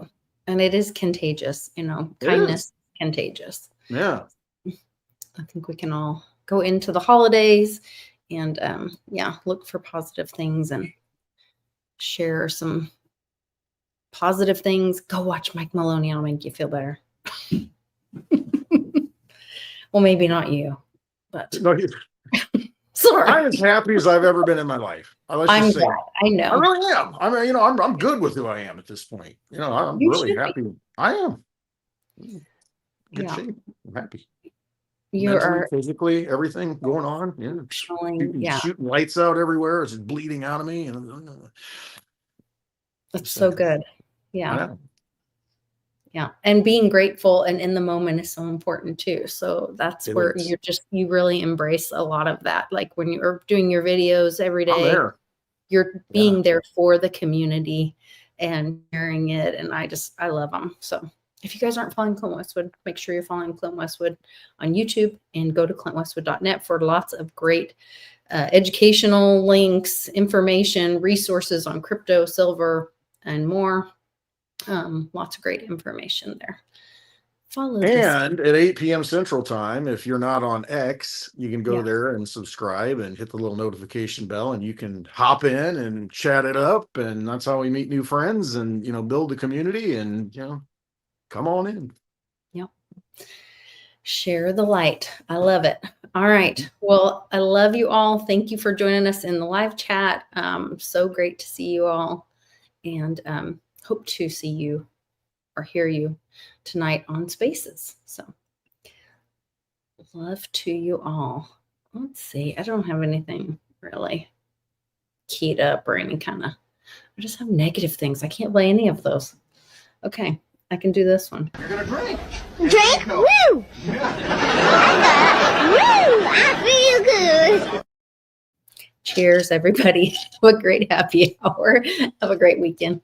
And it is contagious, kindness is contagious. Yeah. I think we can all go into the holidays and look for positive things and share some positive things. Go watch Mike Maloney. I'll make you feel better. Well, maybe not you, but sorry. I'm as happy as I've ever been in my life. I'm glad. I know. I really am. I mean, I'm good with who I am at this point. I'm really happy. I am. Good shape. I'm happy. You mentally, are physically, everything going on. Yeah. Shooting lights out everywhere. It's bleeding out of me. That's so good. Yeah. Yeah. And being grateful and in the moment is so important too. So that's where you really embrace a lot of that. Like when you're doing your videos every day, you're being there for the community and sharing it. And I love them. So if you guys aren't following Clint Westwood, make sure you're following Clint Westwood on YouTube and go to clintwestwood.net for lots of great educational links, information, resources on crypto, silver, and more. Lots of great information there. Follow and at 8 p.m. Central Time, if you're not on X, you can go there and subscribe and hit the little notification bell, and you can hop in and chat it up. And that's how we meet new friends and, build a community and, come on in. Yep. Share the light. I love it. All right. Well, I love you all. Thank you for joining us in the live chat. So great to see you all, and hope to see you or hear you tonight on Spaces. So love to you all. Let's see. I don't have anything really keyed up or any kind of, I just have negative things. I can't play any of those. Okay. I can do this one. You're gonna drink. Drink? Woo! I feel good. Cheers, everybody. Have a great happy hour. Have a great weekend.